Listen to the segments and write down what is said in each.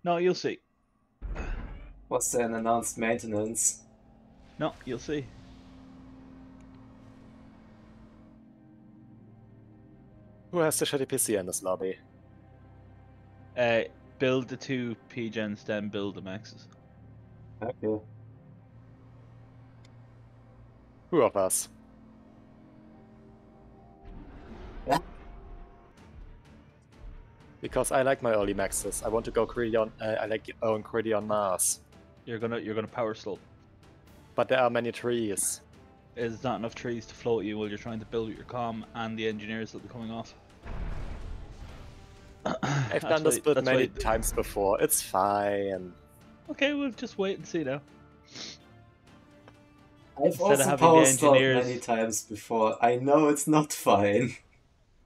No, you'll see. Was there an announced maintenance? No, you'll see. Who has the shitty PC in this lobby? Build the 2 P-gens, then build the Maxes. Okay. Who of us? Yeah. Because I like my early maxes. I want to go greedy on. I like going greedy on Mars. You're gonna power slope. But there are many trees. There's not enough trees to float you while you're trying to build your comm and the engineers that will be coming off. I've done this build many times before. It's fine. Okay, we'll just wait and see now. I've also power stalled many times before. I know it's not fine.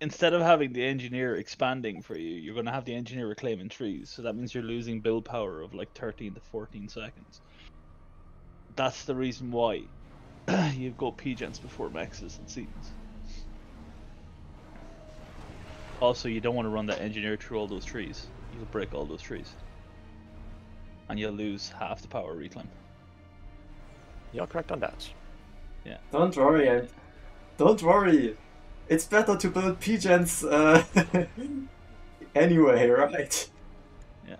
Instead of having the engineer expanding for you, you're going to have the engineer reclaiming trees. So that means you're losing build power of like 13 to 14 seconds. That's the reason why you've got P-gens before Maxes and Setons. Also, you don't want to run that engineer through all those trees. You'll break all those trees. And you'll lose half the power reclaim. You're correct on that. Yeah. Don't worry, don't worry. It's better to build P-gens anyway, right? Yeah.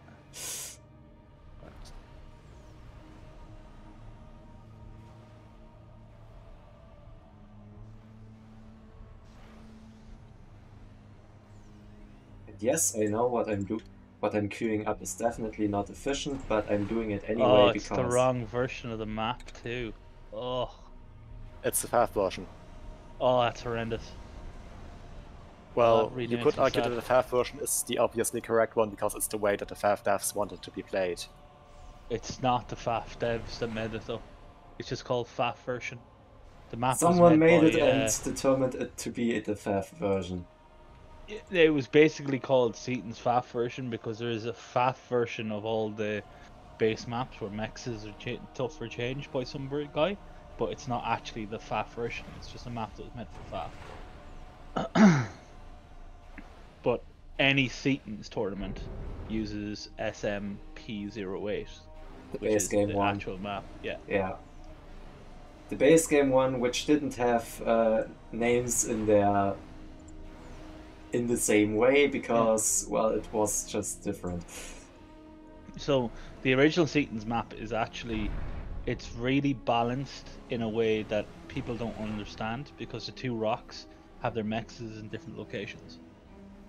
And yes, I know what I'm queuing up is definitely not efficient, but I'm doing it anyway oh, because... it's the wrong version of the map too. Oh. It's the FAF version. Oh, that's horrendous. Well, you could argue that the FAF version is the obviously correct one because it's the way that the FAF devs wanted to be played. It's not the FAF devs that made it though. It's just called FAF version. The map Someone made by, it and determined it to be the FAF version. It was basically called Setons FAF version because there is a FAF version of all the base maps where mexes are tough for change by some guy, but it's not actually the FAF version. It's just a map that was meant for FAF. But any Setons tournament uses SMP08, the which base is game the one. actual map. Yeah. Yeah. The base game one, which didn't have names in the same way because, well, it was just different. So the original Setons map is actually, it's really balanced in a way that people don't understand because the 2 rocks have their mexes in different locations,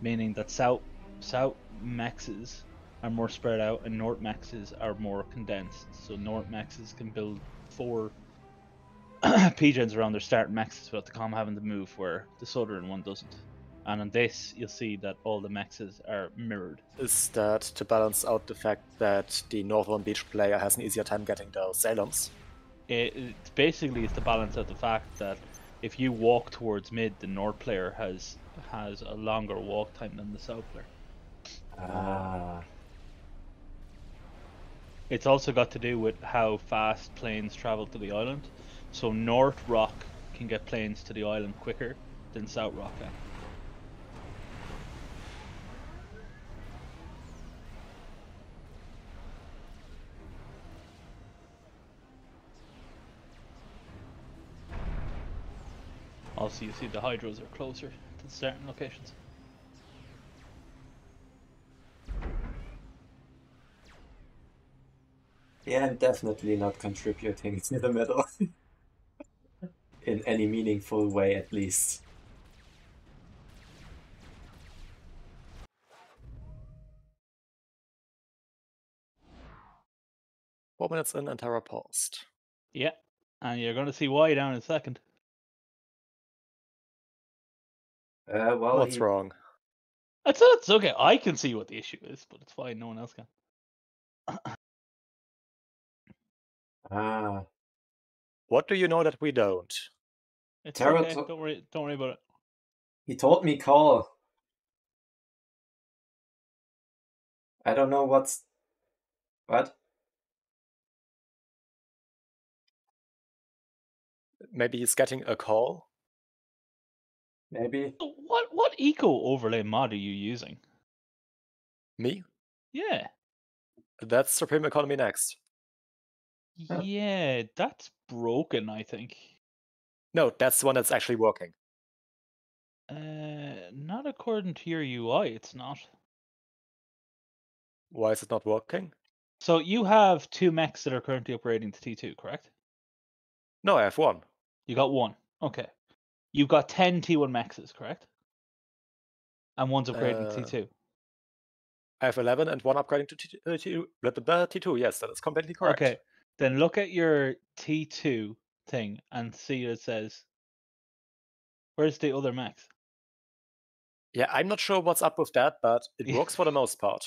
meaning that south mexes are more spread out and north mexes are more condensed. So north mexes can build 4 P-gens around their starting mexes without the comm having to move, where the southern one doesn't. And on this, you'll see that all the mexes are mirrored. Is that to balance out the fact that the Northern Beach player has an easier time getting those Salems? It's basically to balance out the fact that if you walk towards mid, the North player has a longer walk time than the South player. Ah. It's also got to do with how fast planes travel to the island. So North Rock can get planes to the island quicker than South Rock can. Also, you see the hydros are closer to the starting locations. Yeah, I'm definitely not contributing to the middle. In any meaningful way, at least. Four minutes in and Terra paused. Yeah, and you're going to see why down in a second. Well, what's wrong? It's okay. I can see what the issue is, but it's fine. No one else can. Ah. What do you know that we don't? It's okay. Don't worry about it. He told me call. I don't know what? Maybe he's getting a call? Maybe. What eco overlay mod are you using? Me? Yeah. That's Supreme Economy next. Yeah, that's broken, I think. No, that's the one that's actually working. Not according to your UI, it's not. Why is it not working? So you have 2 mechs that are currently upgrading to T2, correct? No, I have one. You got 1. Okay. You've got 10 T1 mechs, correct? And one's upgrading to T2. I have 11 and one upgrading to T2. Yes, that is completely correct. Okay. Then look at your T2 thing and see what it says. Where's the other mechs? Yeah, I'm not sure what's up with that, but it works for the most part.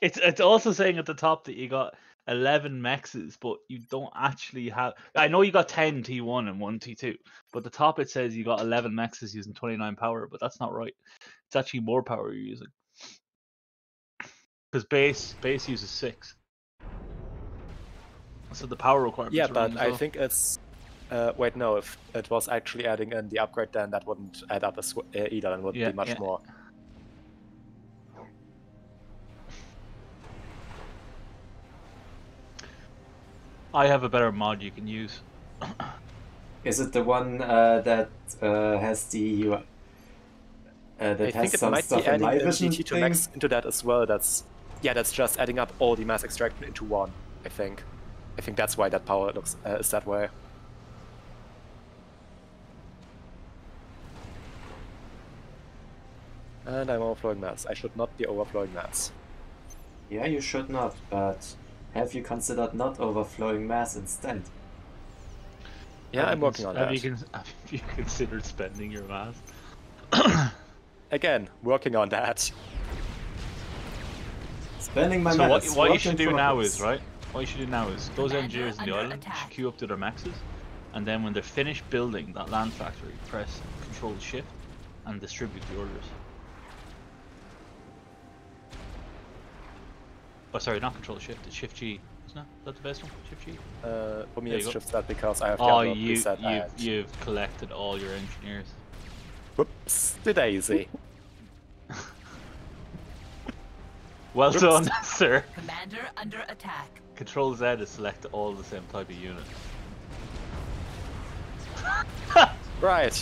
It's also saying at the top that you got 11 mexes, but you don't actually have. I know you got 10 T1 and 1 T2, but at the top it says you got 11 mexes using 29 power, but that's not right. It's actually more power you're using. Because base uses 6. So the power requirement. Yeah, but I think it's. Wait, no. If it was actually adding in the upgrade, then that wouldn't add up as either, and would be much more. I have a better mod you can use. Is it the one that has the that I has think it some might stuff be adding in my the vision T2 Max into that as well. That's just adding up all the mass extraction into one. I think that's why that power looks is that way. And I'm overflowing mass. I should not be overflowing mass. Yeah, you should not, but have you considered not overflowing mass instead? Yeah, I'm working on that. Have you considered spending your mass? Again, working on that. Spending my so mass. what you should do now is, right? What you should do now is, those engineers in the island should queue up to their maxes, and then when they're finished building that land factory, press Control Shift and distribute the orders. Oh, sorry, not Control Shift, it's Shift G, isn't it? Is that the best one? Shift G? For me it's Shift that because I have the other preset. You've collected all your engineers. Whoops, the daisy. Well done, sir. Commander under attack. Control Z to select all the same type of unit. Right.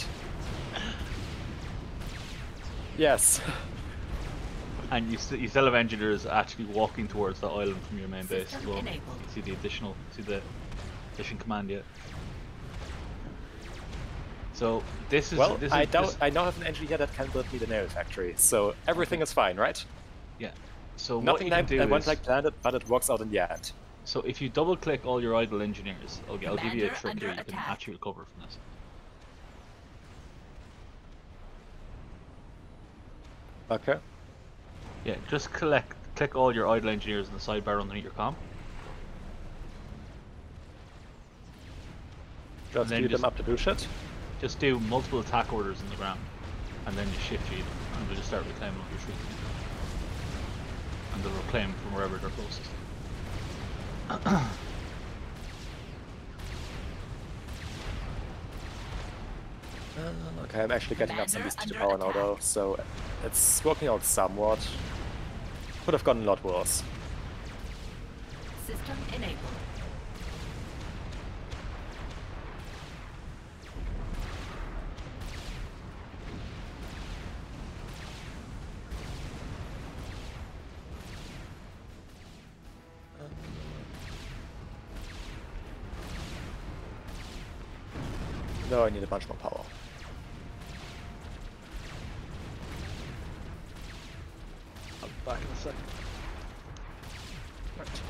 See And you still have engineers actually walking towards the island from your main base as well. You see the addition command yet. So this is I now have an engineer that can build me the nail factory, so everything is fine, right? Yeah. So nothing what you can do went like planned, but it works out in the end. So if you double click all your idle engineers, I'll give you a trick here. You can actually recover from this. Okay. Yeah, just click all your idle engineers in the sidebar underneath your comm. Just lead them up to do shit. Just do multiple attack orders in the ground, and then you shift G them, and they'll just start reclaiming up your tree. And they'll reclaim from wherever they're closest. Okay, I'm actually getting up some T2 power now though, so it's working out somewhat. Could have gotten a lot worse. System enabled. No, I need a bunch more power. I'll be back in a second. Right.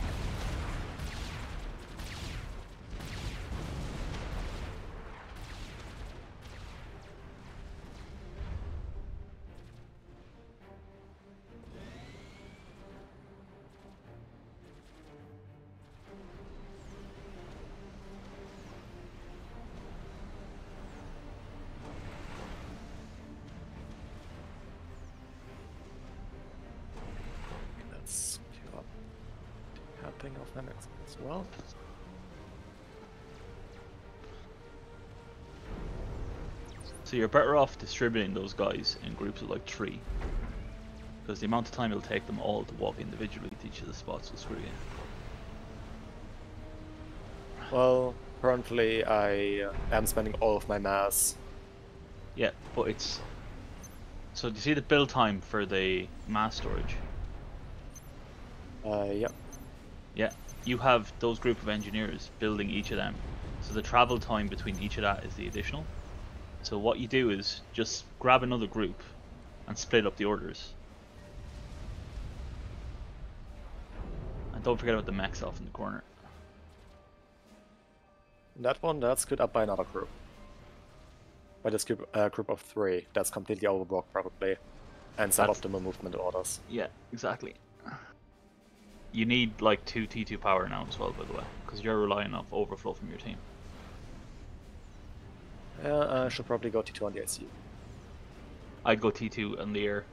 Let's queue up the helping of my next as well. So you're better off distributing those guys in groups of like 3. because the amount of time it'll take them all to walk individually to each of the spots will screw you. Well, currently I am spending all of my mass. Yeah, but it's... So do you see the build time for the mass storage? Yep. Yeah, you have those group of engineers building each of them. So the travel time between each of that is the additional. So what you do is just grab another group and split up the orders. And don't forget about the mechs off in the corner. That one, that's split up by another group. By this group of 3, that's completely overblocked probably. And suboptimal movement orders. Yeah, exactly. You need like 2 T2 power now as well, by the way, because you're relying on overflow from your team. I should probably go T2 on the ICU. I'd go T2 on the air.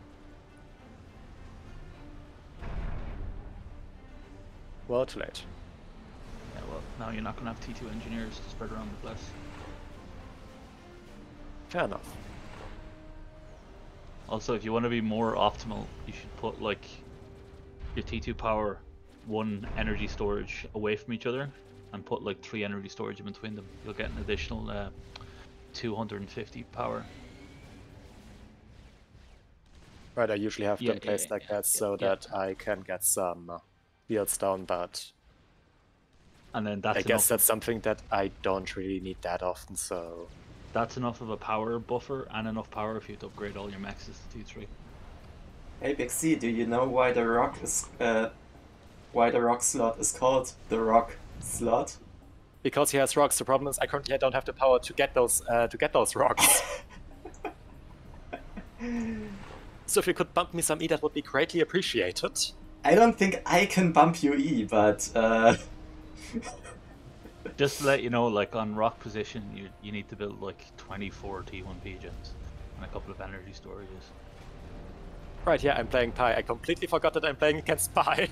Well, too late. Yeah, well, now you're not going to have T2 engineers to spread around the place. Fair enough. Also, if you want to be more optimal, you should put like your T2 power 1 energy storage away from each other and put like 3 energy storage in between them. You'll get an additional 250 power. Right, I usually have them placed like that so that I can get some fields down, but and then that's I guess that's something that I don't really need that often, so... That's enough of a power buffer and enough power if you to upgrade all your mexes to T3. Hey Big C, do you know why the rock slot is called the rock slot? Because he has rocks. The problem is I currently don't have the power to get those rocks. So if you could bump me some E, that would be greatly appreciated. I don't think I can bump you E, but just to let you know, like on rock position, you need to build like 24 T1P gens and a couple of energy storages. Right, yeah, I'm playing Pi. I completely forgot that I'm playing against Pi.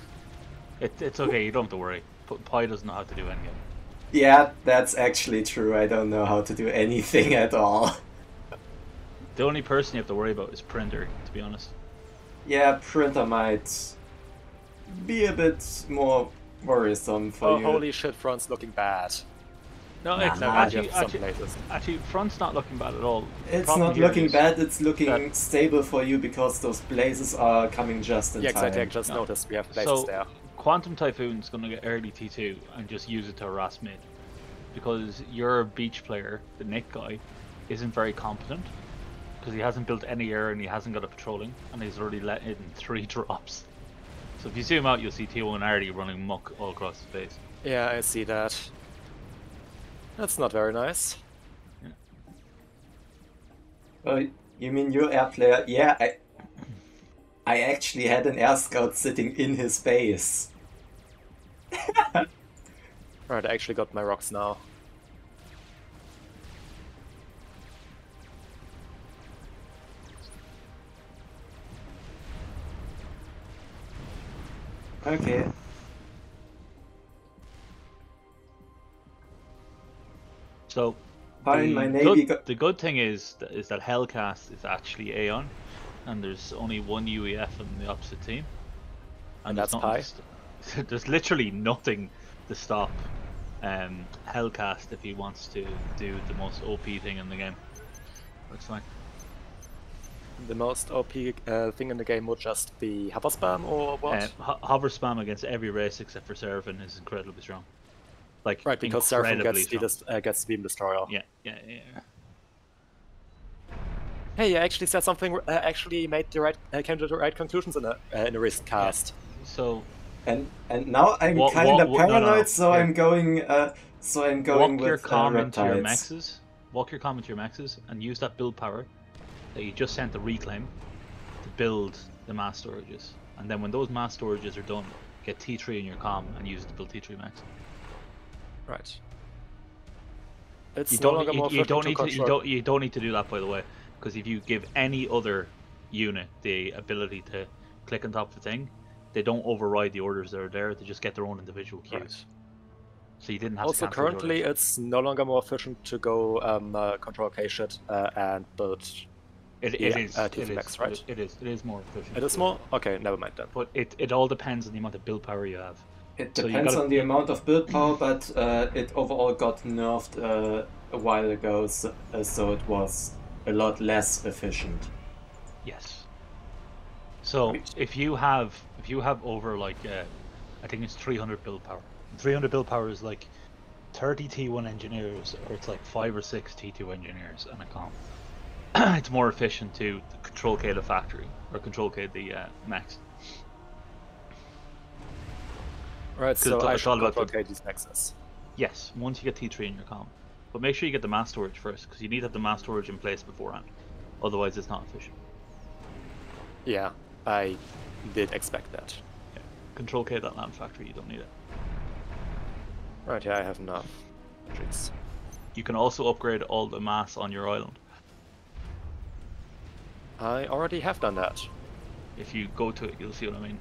It's okay, you don't have to worry. Pi doesn't know how to do anything. Yeah, that's actually true. I don't know how to do anything at all. The only person you have to worry about is Printer, to be honest. Yeah, Printer might be a bit more worrisome for you. Oh, holy shit, Front's looking bad. No, actually, Front's not looking bad at all. It's not looking bad, it's looking stable for you because those blazes are coming just in time. Yeah, exactly, I just noticed we have blazes there. Quantum Typhoon's going to get early T2 and just use it to harass mid. Because your beach player, the Nick guy, isn't very competent. Because he hasn't built any air and he hasn't got a patrolling. And he's already let in 3 drops. So if you zoom out, you'll see T1 already running muck all across the face. Yeah, I see that. That's not very nice. Yeah. Oh, you mean your air player? Yeah, I actually had an air scout sitting in his base. Right, I actually got my rocks now. Okay. So Fine, my navy the good thing is that Hellcast is actually Aeon, and there's only one UEF on the opposite team. And that's Pi? There's literally nothing to stop Hellcast if he wants to do the most OP thing in the game. Looks fine. The most OP thing in the game would just be hover spam or what? Hover spam against every race except for Seraphim is incredibly strong. Like, right, because Seraphim gets Beam Destroyer. Yeah. Hey, I actually said something. Actually, came to the right conclusions in a recent cast. Yeah. So. And now I'm kind of paranoid, so I'm going. Walk your comm into your reptiles. maxes. Walk your comm into your maxes and use that build power that you just sent the reclaim to build the mass storages. And then when those mass storages are done, get T3 in your comm and use it to build T3 max. Right. It's You no don't longer more you don't efficient need to control. you don't need to do that, by the way, because if you give any other unit the ability to click on top of the thing, they don't override the orders that are there. They just get their own individual queues. Right. So you didn't have Also, to cancel the currently, orders. it's no longer more efficient to go control K shit and build It Yeah, is. T2 It max, is. right? It is. It is more efficient. It is more? Okay, never mind then. But it all depends on the amount of build power you have. It So you depends gotta- on the amount of build power, but it overall got nerfed a while ago, so it was a lot less efficient. Yes. So Which- if you have over like I think it's 300 build power. 300 build power is like 30 T1 engineers, or it's like 5 or 6 T2 engineers and a comp. It's more efficient to control K the factory or control K the max. Right, so I it's should all about control these maxes. Yes, once you get T3 in your comp. But make sure you get the mass storage first, because you need to have the mass storage in place beforehand. Otherwise, it's not efficient. Yeah, I did expect that. Yeah. Control K that land factory, you don't need it. Right, yeah, I have enough. Jeez. You can also upgrade all the mass on your island. I already have done that. If you go to it, you'll see what I mean.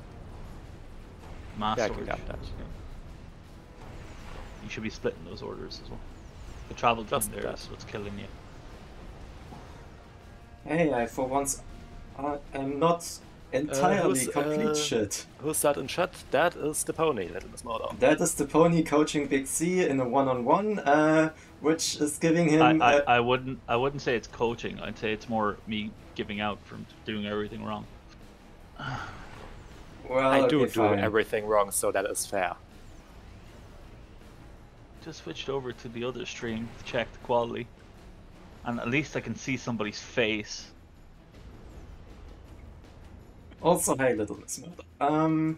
Mass Yeah, I can storage. get that. Yeah. You should be splitting those orders as well. The travel time Just there that. is what's killing you. Hey, I for once am not entirely complete shit. Who's that in chat? That is the pony, Little Miss Mordor. That is the pony coaching Big C in a one-on-one, which is giving him. I wouldn't say it's coaching. I'd say it's more me giving out from doing everything wrong. Well, I do fine. everything wrong, so that is fair. Just switched over to the other stream to check the quality, and at least I can see somebody's face. Also, hi, Little Miss Murder.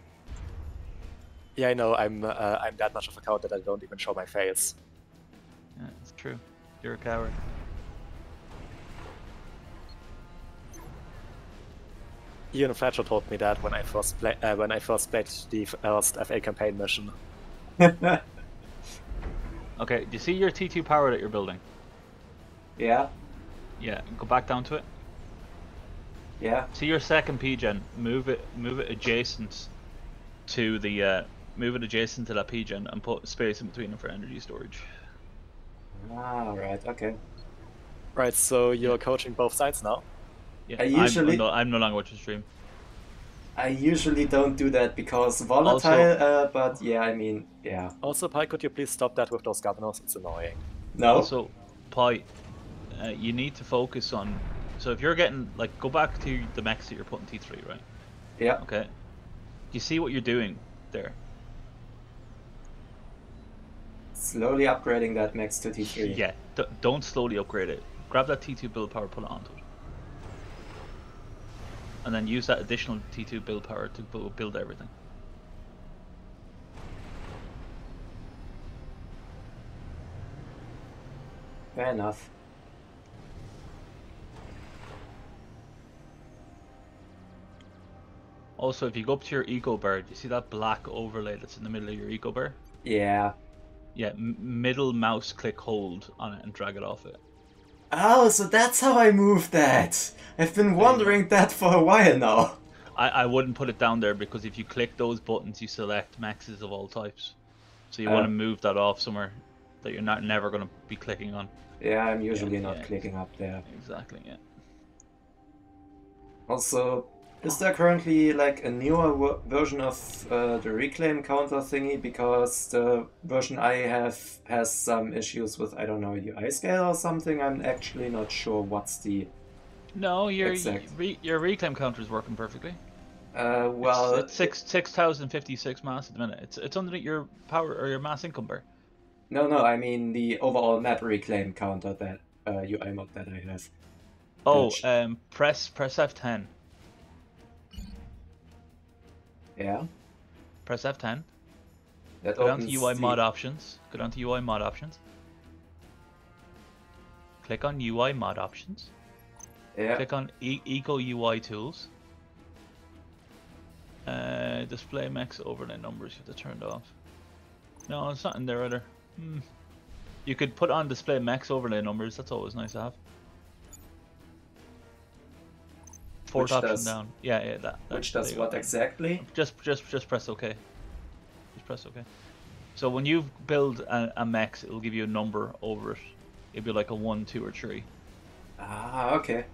Yeah, I know. I'm that much of a coward that I don't even show my face. Yeah, it's true. You're a coward. Ian Fletcher told me that when I first played the first FA campaign mission. Okay, do you see your T2 power that you're building? Yeah, Yeah, go back down to it. yeah. See your second P-gen. Move it adjacent to the that P-gen and put space in between them for energy storage. Ah, right, okay. Right, so you're coaching both sides now? Yeah, I usually- I'm no longer watching stream. I usually don't do that because volatile, but yeah, I mean, yeah. Also, Pi, could you please stop that with those governors? It's annoying. No? Also, Pi, you need to focus on. So if you're getting like, go back to the mechs that you're putting T3, right? Yeah. Okay. You see what you're doing there? Slowly upgrading that max to T3. Yeah. Don't slowly upgrade it. Grab that T2 build power, put it onto it, and then use that additional T2 build power to build everything. Fair enough. Also, if you go up to your eco bar, do you see that black overlay that's in the middle of your eco bar? Yeah. Yeah, middle mouse click hold on it and drag it off it. Oh, so that's how I move that! I've been wondering that for a while now. I wouldn't put it down there because if you click those buttons, you select maxes of all types. So you want to move that off somewhere that you're never going to be clicking on. Yeah, I'm usually not yeah. clicking up there. Exactly, yeah. Also, is there currently like a newer version of the reclaim counter thingy? Because the version I have has some issues with, I don't know, UI scale or something. I'm actually not sure what's the... No, your Exact. your reclaim counter is working perfectly. well... It's 6,056 mass at the minute. It's underneath your power or your mass income bar. No, I mean the overall map reclaim counter, that UI mod that I have. Oh, Which- press F10. Yeah? Press F10. That Go down to opens UI the- mod options. Go down to UI mod options. Click on UI mod options. Yeah. Click on Eco UI tools. Display max overlay numbers. You have to turn it off. No, it's not in there either. You could put on display max overlay numbers. That's always nice to have. Fourth Which option does- down. Yeah, that. Which there does you go. what exactly? Just press OK. Just press OK. So when you build a max, it'll give you a number over it. It'll be like a 1, 2, or 3. Ah, okay.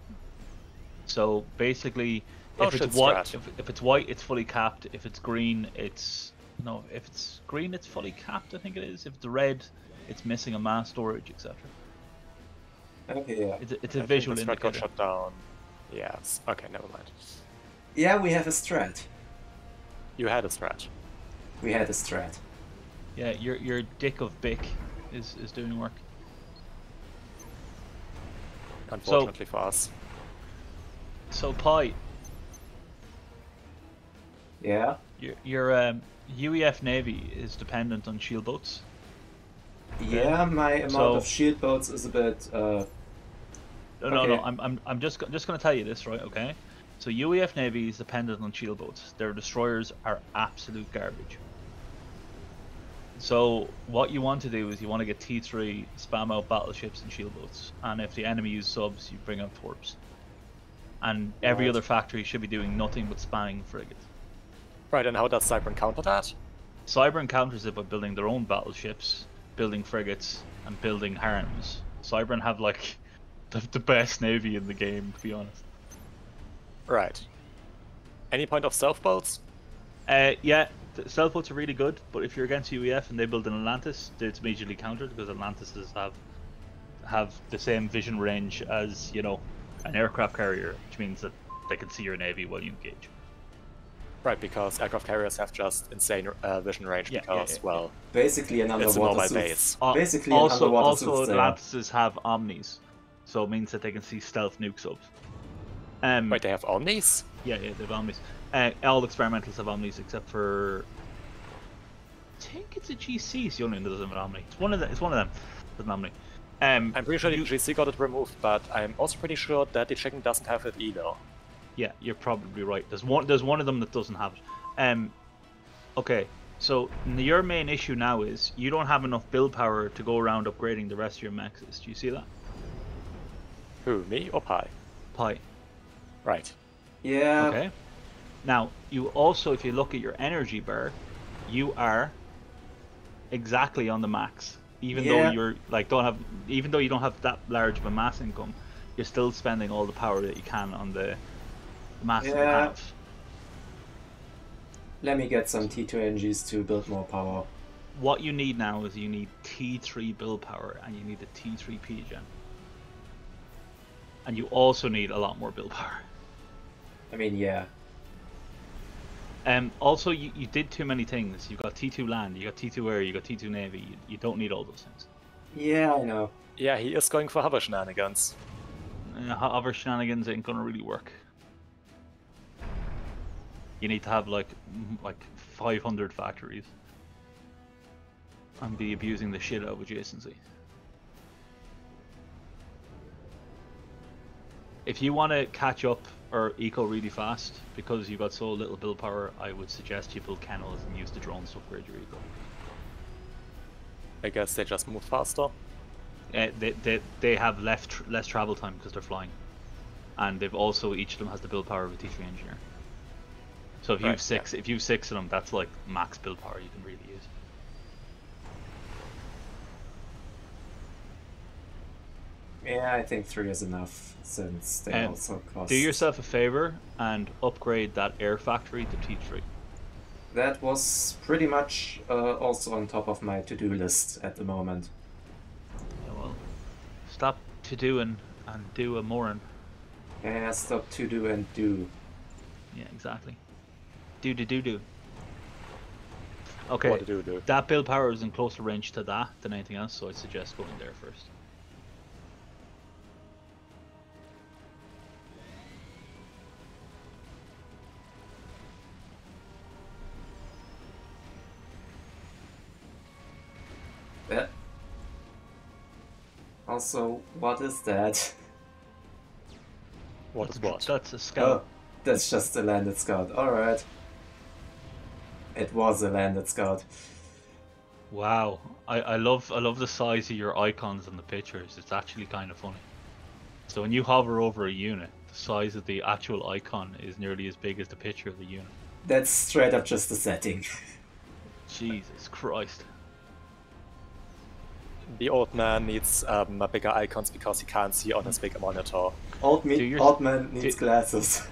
So basically, Oh, if it's shit, white, strat. if it's white, it's fully capped. If it's green, it's no. If it's green, it's fully capped. I think it is. If it's red, it's missing a mass storage, etc. Okay, yeah. It's a I think visual the strat got indicator. shut down. Yes. Okay, never mind. Yeah, we have a strat. You had a strat. We had a strat. Yeah, your dick of Bic is doing work. Unfortunately for us. So Pi, Yeah? your UEF Navy is dependent on shield boats. Yeah, my amount So- of shield boats is a bit, No, Okay. I'm just gonna tell you this, right? Okay. So UEF Navy is dependent on shield boats. Their destroyers are absolute garbage. So what you want to do is you want to get T3, spam out battleships and shield boats, and if the enemy use subs, you bring out torps. And every Right. other factory should be doing nothing but spamming frigates. Right, and how does Cybern counter that? Cybern counters it by building their own battleships, building frigates, and building harems. Cybern have like the best navy in the game, to be honest. Right. Any point of stealth boats? Yeah, the stealth boats are really good, but if you're against UEF and they build an Atlantis, it's immediately countered because Atlantises have the same vision range as, you know, an aircraft carrier, which means that they can see your navy while you engage. Right, because aircraft carriers have just insane vision range Yeah, because, well, basically an it's a underwater mobile suit. base. Basically an also, underwater soothsayer. Atlantises have omnis, so it means that they can see stealth nuke subs. Wait, they have omnis? Yeah, they have omnis. All experimentals have omnis except for, I think it's a GC. It's the only one that doesn't have an omni. It's one of them. It's one of them. Doesn't have omni. I'm pretty sure the GC got it removed, but I'm also pretty sure that the chicken doesn't have it either. Yeah, you're probably right. There's one of them that doesn't have it. Okay, so your main issue now is you don't have enough build power to go around upgrading the rest of your mexes. Do you see that? Who, me or Pi? Pi. Right. Yeah, Okay. Now you also, if you look at your energy bar, you are exactly on the max. Even though Yeah. you're like even though you don't have that large of a mass income, you're still spending all the power that you can on the mass that you Yeah. have. let me get some T2 NGs to build more power. What you need now is you need T3 build power and you need a T3 P-gen. And you also need a lot more build power. I mean, yeah. Also, you did too many things. You got T2 land, you got T2 air, you got T2 navy. You don't need all those things. Yeah, I know. Yeah, he is going for hover shenanigans. However, shenanigans ain't gonna really work. You need to have like 500 factories and be abusing the shit out of adjacency. If you want to catch up or eco really fast because you've got so little build power, I would suggest you build kennels and use the drones to upgrade your eco. I guess they just move faster. They have less travel time because they're flying, and they've also each of them has the build power of a T3 engineer. So if you have Right, if you have 6 of them, that's like max build power you can really use. Yeah, I think 3 is enough since they also cost. Do yourself a favor and upgrade that air factory to T3. That was pretty much also on top of my to-do list at the moment. Yeah, well, stop to doing and do a morin. Yeah, stop to do and do. Yeah, exactly. Do. Okay, What to do? that build power is in closer range to that than anything else, so I'd suggest going there first. That. Also, what is that? What is what? That's a Oh, scout. that's just a landed scout. Alright. It was a landed scout. Wow, I love the size of your icons in the pictures. It's actually kind of funny. So when you hover over a unit, the size of the actual icon is nearly as big as the picture of the unit. That's straight up just a setting. Jesus Christ. The old man needs bigger icons because he can't see on his big monitor. Old man needs glasses.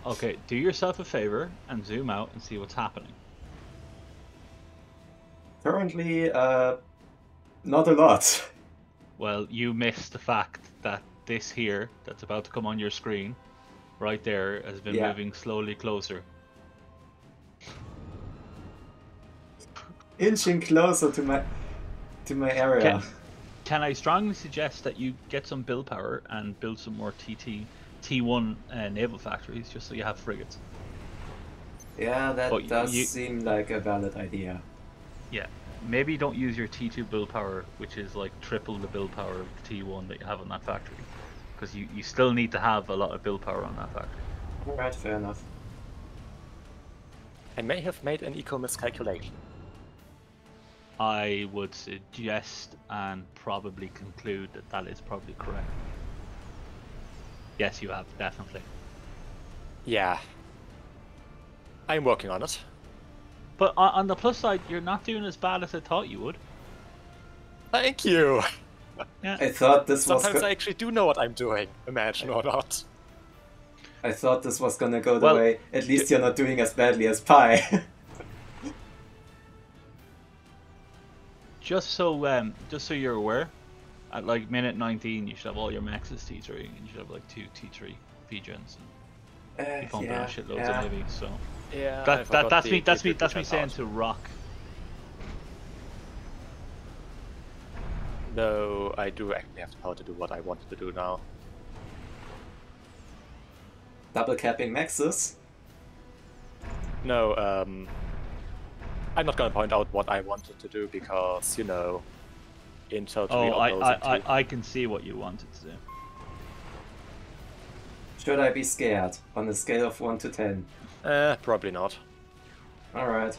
Okay, do yourself a favor and zoom out and see what's happening. Currently, not a lot. Well, you missed the fact that this here, that's about to come on your screen, right there, has been moving slowly closer. Inching closer to my area. Can I strongly suggest that you get some build power and build some more T1 naval factories, just so you have frigates? Yeah, that does seem like a valid idea. Yeah, maybe don't use your T2 build power, which is like triple the build power of the T1 that you have on that factory, because you still need to have a lot of build power on that factory. Alright, fair enough. I may have made an eco miscalculation. I would suggest and probably conclude that that is probably correct. Yes, you have, definitely. Yeah. I'm working on it. But on the plus side, you're not doing as bad as I thought you would. Thank you! Yeah. I thought this Sometimes I actually do know what I'm doing, imagine or not. I thought this was gonna go the way, at least you're not doing as badly as Pi. Just so you're aware, at like minute 19, you should have all your maxes T3, and you should have like 2 T3 P-gens. You pump out shitloads of heavy, so yeah. That's me saying to rock. No, I do actually have the power to do what I wanted to do now. Double capping maxes? No, I'm not gonna point out what I wanted to do because, you know, Intel 3 I can see what you wanted to do. Should I be scared on a scale of 1 to 10? Probably not. Alright.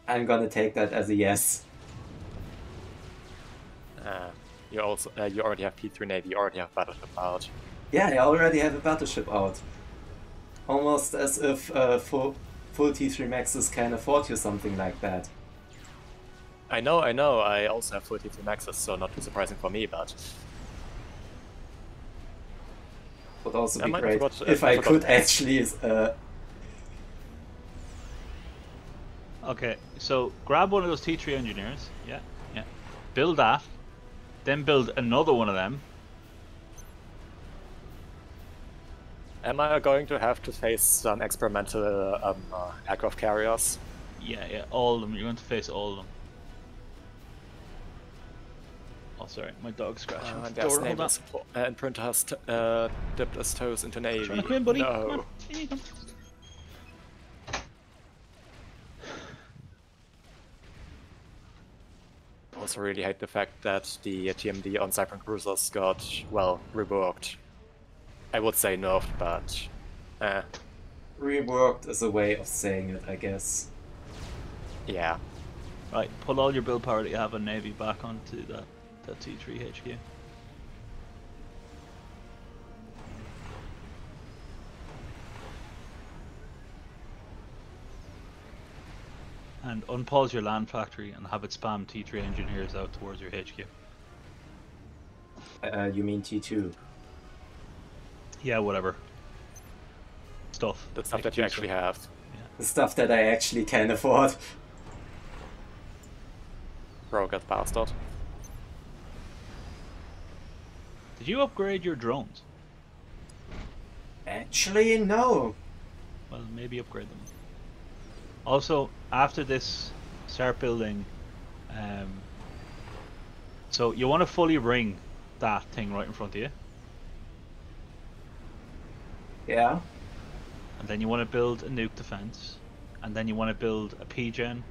I'm gonna take that as a yes. You already have P3 Navy, you already have Battleship out. Yeah, I already have a battleship out. Almost as if full T3 Maxes can afford you something like that. I know, I also have full T3 Maxes, so not too surprising for me, but... Would also be great if I could actually... Okay, so grab one of those T3 engineers, yeah, build that, then build another one of them. Am I going to have to face some experimental aircraft carriers? Yeah, all of them. You're going to face all of them. Oh, sorry, my dog's scratching the door. Hold on. And Printer has dipped his toes into Navy. Come in, buddy. No. Come I also really hate the fact that the TMD on Cypern cruisers got, well, reworked. I would say nerfed, but... Reworked is a way of saying it, I guess. Yeah. Right, pull all your build power that you have on Navy back onto that T3 HQ. And unpause your land factory and have it spam T3 engineers out towards your HQ. You mean T2? Yeah, whatever. Stuff. The stuff that you actually have. Yeah. The stuff that I actually can afford. Broke bastard. Did you upgrade your drones? Actually, no. Well, maybe upgrade them. Also, after this, start building. So you want to fully ring that thing right in front of you. Yeah. And then you want to build a nuke defense, and then you want to build a P-gen,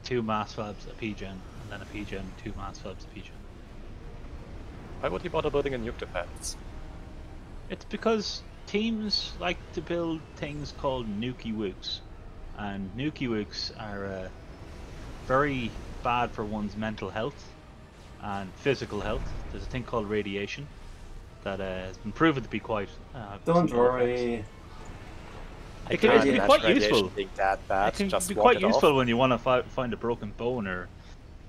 2 mass fabs, a P-gen, and then a P-gen, 2 mass fabs, a P-gen. Why would you bother building a nuke defense? It's because teams like to build things called nuki wooks, and nuki wooks are very bad for one's mental health and physical health. There's a thing called radiation that has been proven to be quite... Don't worry. It can be quite useful. That bad. It can just be walk quite it useful off. when you want to find a broken bone or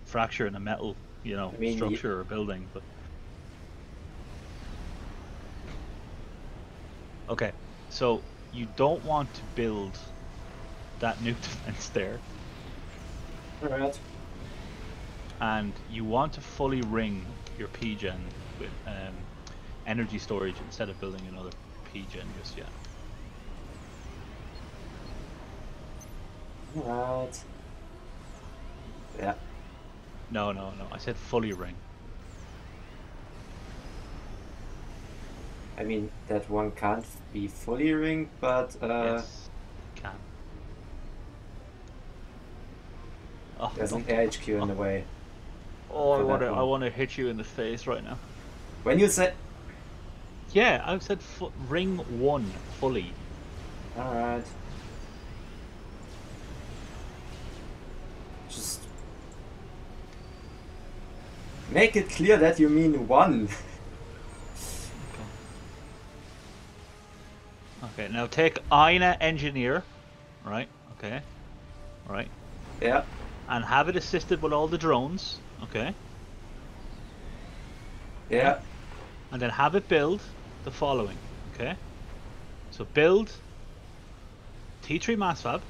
fracture in a metal, you know, I mean, structure or building. But okay, so you don't want to build that nuke defense there, Alright. and you want to fully ring your P-gen with energy storage instead of building another P-gen just yet. Alright. Yeah. No, I said fully ring. I mean, that one can't be fully ringed, but Yes, it can. Oh, there's an don't- AHQ in the way. Oh, I for want that to. I one. want to hit you in the face right now. When you said... Yeah, I said ring 1 fully. Alright. Just... make it clear that you mean 1. Okay, now take Ina Engineer, right? Okay, right, Yeah. and have it assisted with all the drones. Okay, Yeah. and then have it build the following. Okay, so build T3 mass fab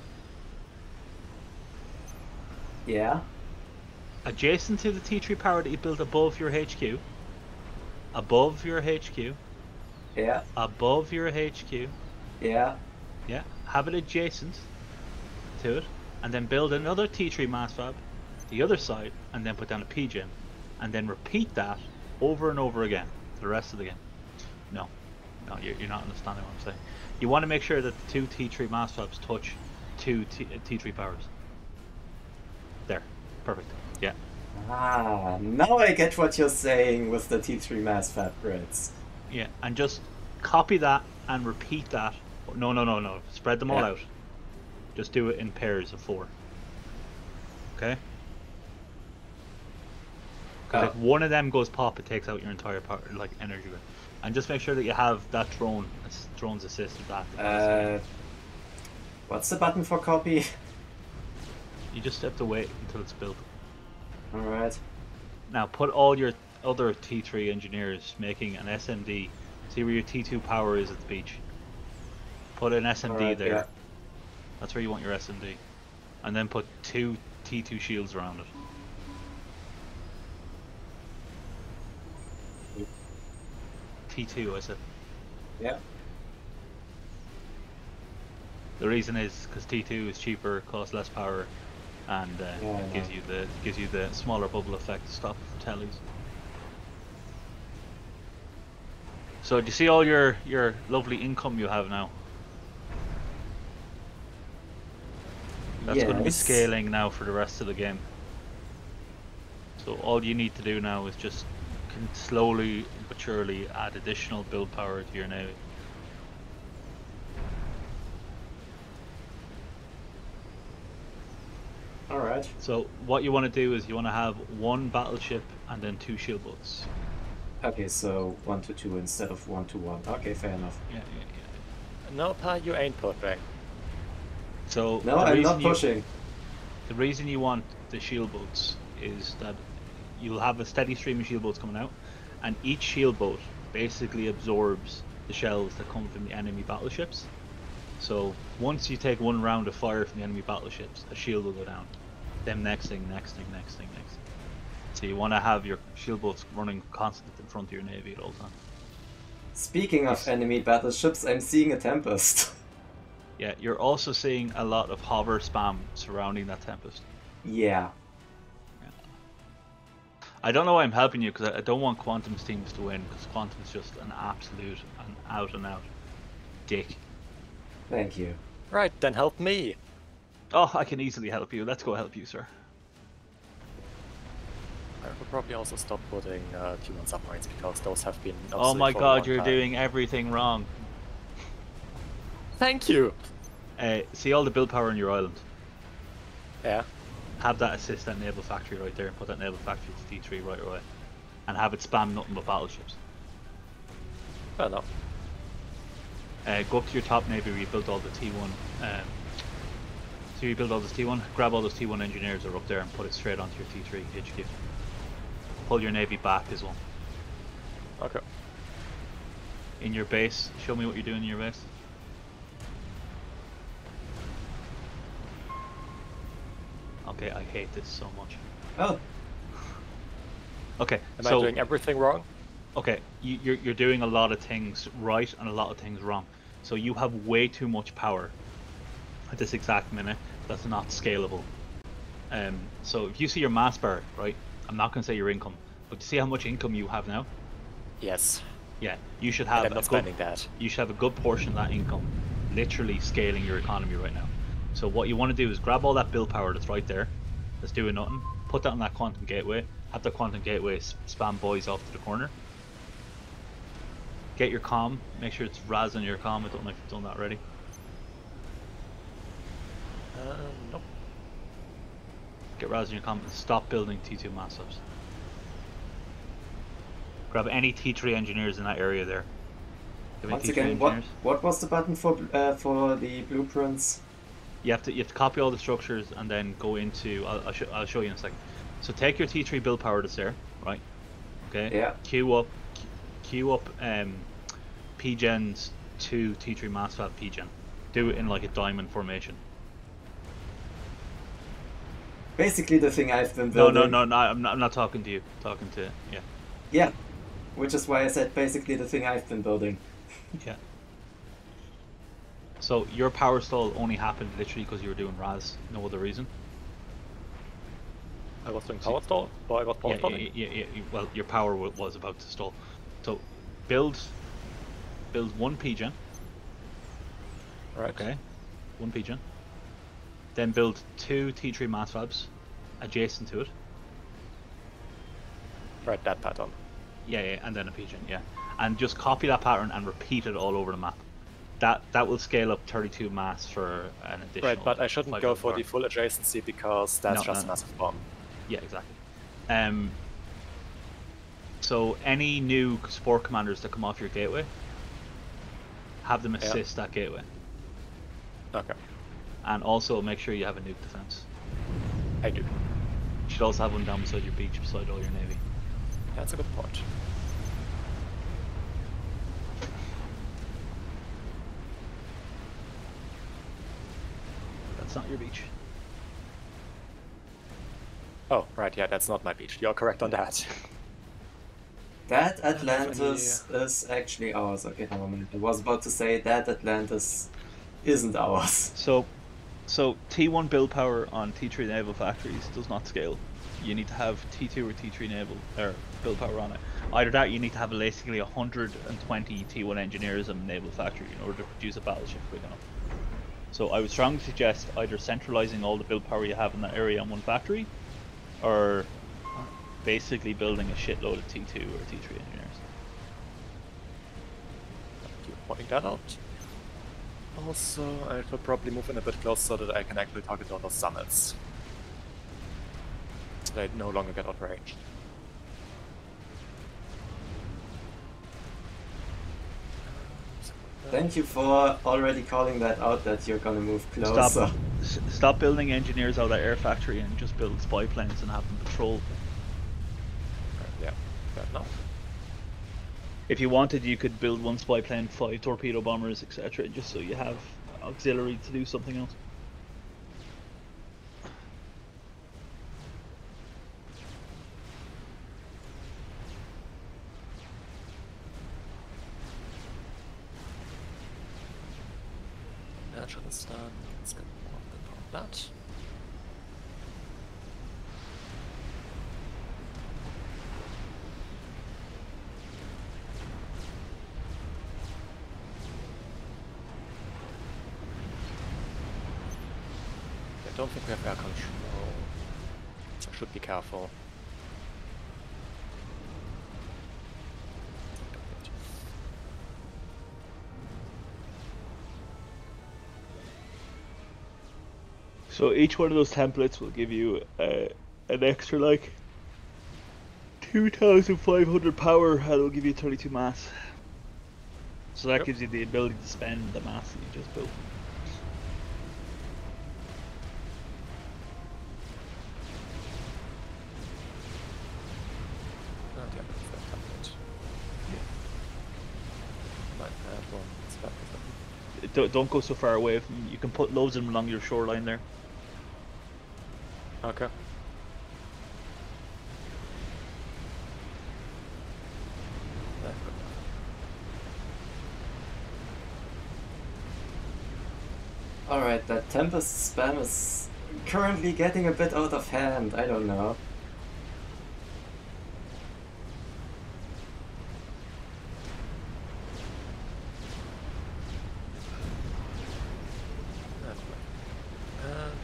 Yeah. adjacent to the T3 power that you built above your HQ. Above your HQ. Yeah. Above your HQ. Yeah. Yeah, have it adjacent to it, and then build another T3 mass fab, the other side, and then put down a P-gem, and then repeat that over and over again for the rest of the game. No, you're not understanding what I'm saying. You want to make sure that the 2 T3 mass fabs touch 2 T3 powers. There, perfect. Yeah. Ah, now I get what you're saying with the T3 mass fab grids. Yeah, and just copy that and repeat that. No. Spread them all out. Just do it in pairs of 4. Okay? Because if one of them goes pop, it takes out your entire power, like energy grid. And just make sure that you have that drone's assist with that. What's the button for copy? You just have to wait until it's built. Alright. Now put all your other T3 engineers making an SMD. See where your T2 power is at the beach. Put an SMD Alright, there. yeah. That's where you want your SMD. And then put 2 T2 shields around it. T2, I said. Yeah. The reason is because T2 is cheaper, costs less power, and it gives you the smaller bubble effect to stop tellies. So do you see all your lovely income you have now? That's going to be Yes. scaling now for the rest of the game. So all you need to do now is just slowly but surely add additional build power to your navy. Alright. So what you want to do is you want to have 1 battleship and then 2 shield boats. Okay, so 1 to 2 instead of 1 to 1. Okay, fair enough. Yeah. No, Pa, you ain't pushing. So No, I'm not pushing. The reason you want the shield boats is that you'll have a steady stream of shield boats coming out, and each shield boat basically absorbs the shells that come from the enemy battleships. So once you take 1 round of fire from the enemy battleships, a shield will go down. Then next thing. So you want to have your shield boats running constantly in front of your navy at all times. Speaking of enemy battleships, I'm seeing a Tempest. Yeah, you're also seeing a lot of hover spam surrounding that Tempest. Yeah. I don't know why I'm helping you, because I don't want Quantum's teams to win, because Quantum's just an absolute and out dick. Thank you. Right, then help me. Oh, I can easily help you. Let's go help you, sir. I would probably also stop putting human submarines, because those have been Oh my obsolete for a god, long you're time. doing everything wrong. Thank you! See all the build power on your island. Yeah. Have that assist that naval factory right there, and put that naval factory to D3 right away. And have it spam nothing but battleships. Fair enough. Go up to your top navy where you built all the T1 So you build all this T1, grab all those T1 engineers that are up there and put it straight onto your T3 HQ. Pull your navy back as well. Okay. In your base, show me what you're doing in your base. Okay, I hate this so much. Oh, Okay, Am so I doing everything wrong? okay, you're doing a lot of things right and a lot of things wrong. So you have way too much power at this exact minute that's not scalable. So if you see your mass bar, right, I'm not going to say your income, but see how much income you have now? Yes. Yeah, you should And have I'm not spending that. you should have a good portion of that income literally scaling your economy right now. So what you want to do is grab all that build power that's right there, that's doing nothing, put that on that quantum gateway, have the quantum gateway spam boys off to the corner. Get your comm, make sure it's Raz on your comm. I don't know if you've done that already. Nope. Get Raz on your comm and stop building T2 mass subs. Grab any T3 engineers in that area there. Give me once T3 again, engineers. what was the button for the blueprints? You have to copy all the structures and then go into. I'll show you in a second. So take your T3 build power that's there, right? Okay. Yeah. Queue up PGens to T3 mass fab PGen. Do it in like a diamond formation. Basically the thing I've been No, building. no, I'm not talking to you. Talking to yeah. Yeah, which is why I said basically the thing I've been building. Yeah. So your power stall only happened literally because you were doing Raz, no other reason. I was doing power stall, or I was power stalling? Yeah. Well, your power was about to stall. So build one PGen. Right. Okay. One PGen. Then build 2 T3 mass fabs adjacent to it. Right, that pattern. Yeah, and then a PGen, yeah. And just copy that pattern and repeat it all over the map. That will scale up 32 mass for an additional. Right, but I shouldn't go for power. the full adjacency because that's just a massive bomb. Yeah, exactly. So any new support commanders that come off your gateway, have them assist that gateway. Okay. And also make sure you have a nuke defense. I do. You should also have one down beside your beach, beside all your navy. That's a good point. That's not your beach. Oh, right, yeah, that's not my beach. You're correct on that. That Atlantis is actually ours. Okay, never mind. I was about to say that Atlantis isn't ours. So T1 build power on T3 naval factories does not scale. You need to have T2 or T3 naval or build power on it. Either that, you need to have basically 120 T1 engineers in a naval factory in order to produce a battleship quick enough. So I would strongly suggest either centralizing all the build power you have in that area on one factory, or basically building a shitload of T2 or T3 engineers. Thank you for pointing that out. Also, I should probably move in a bit closer so that I can actually target all those summits. So they no longer get outraged. Thank you for already calling that out, that you're gonna move closer. Stop building engineers out of that air factory and just build spy planes and have them patrol. Right, yeah, fair enough. If you wanted, you could build one spy plane, 5 torpedo bombers, etc., just so you have auxiliary to do something else. Natural is done. Let's get on that. I don't think we have air control, so I should be careful. So each one of those templates will give you an extra like 2,500 power, and it'll give you 32 mass. So that gives you the ability to spend the mass that you just built. Yeah, that's it. Might have one. Don't go so far away from them. You can put loads of them along your shoreline there. Okay. Alright, that Tempest spam is currently getting a bit out of hand. I don't know.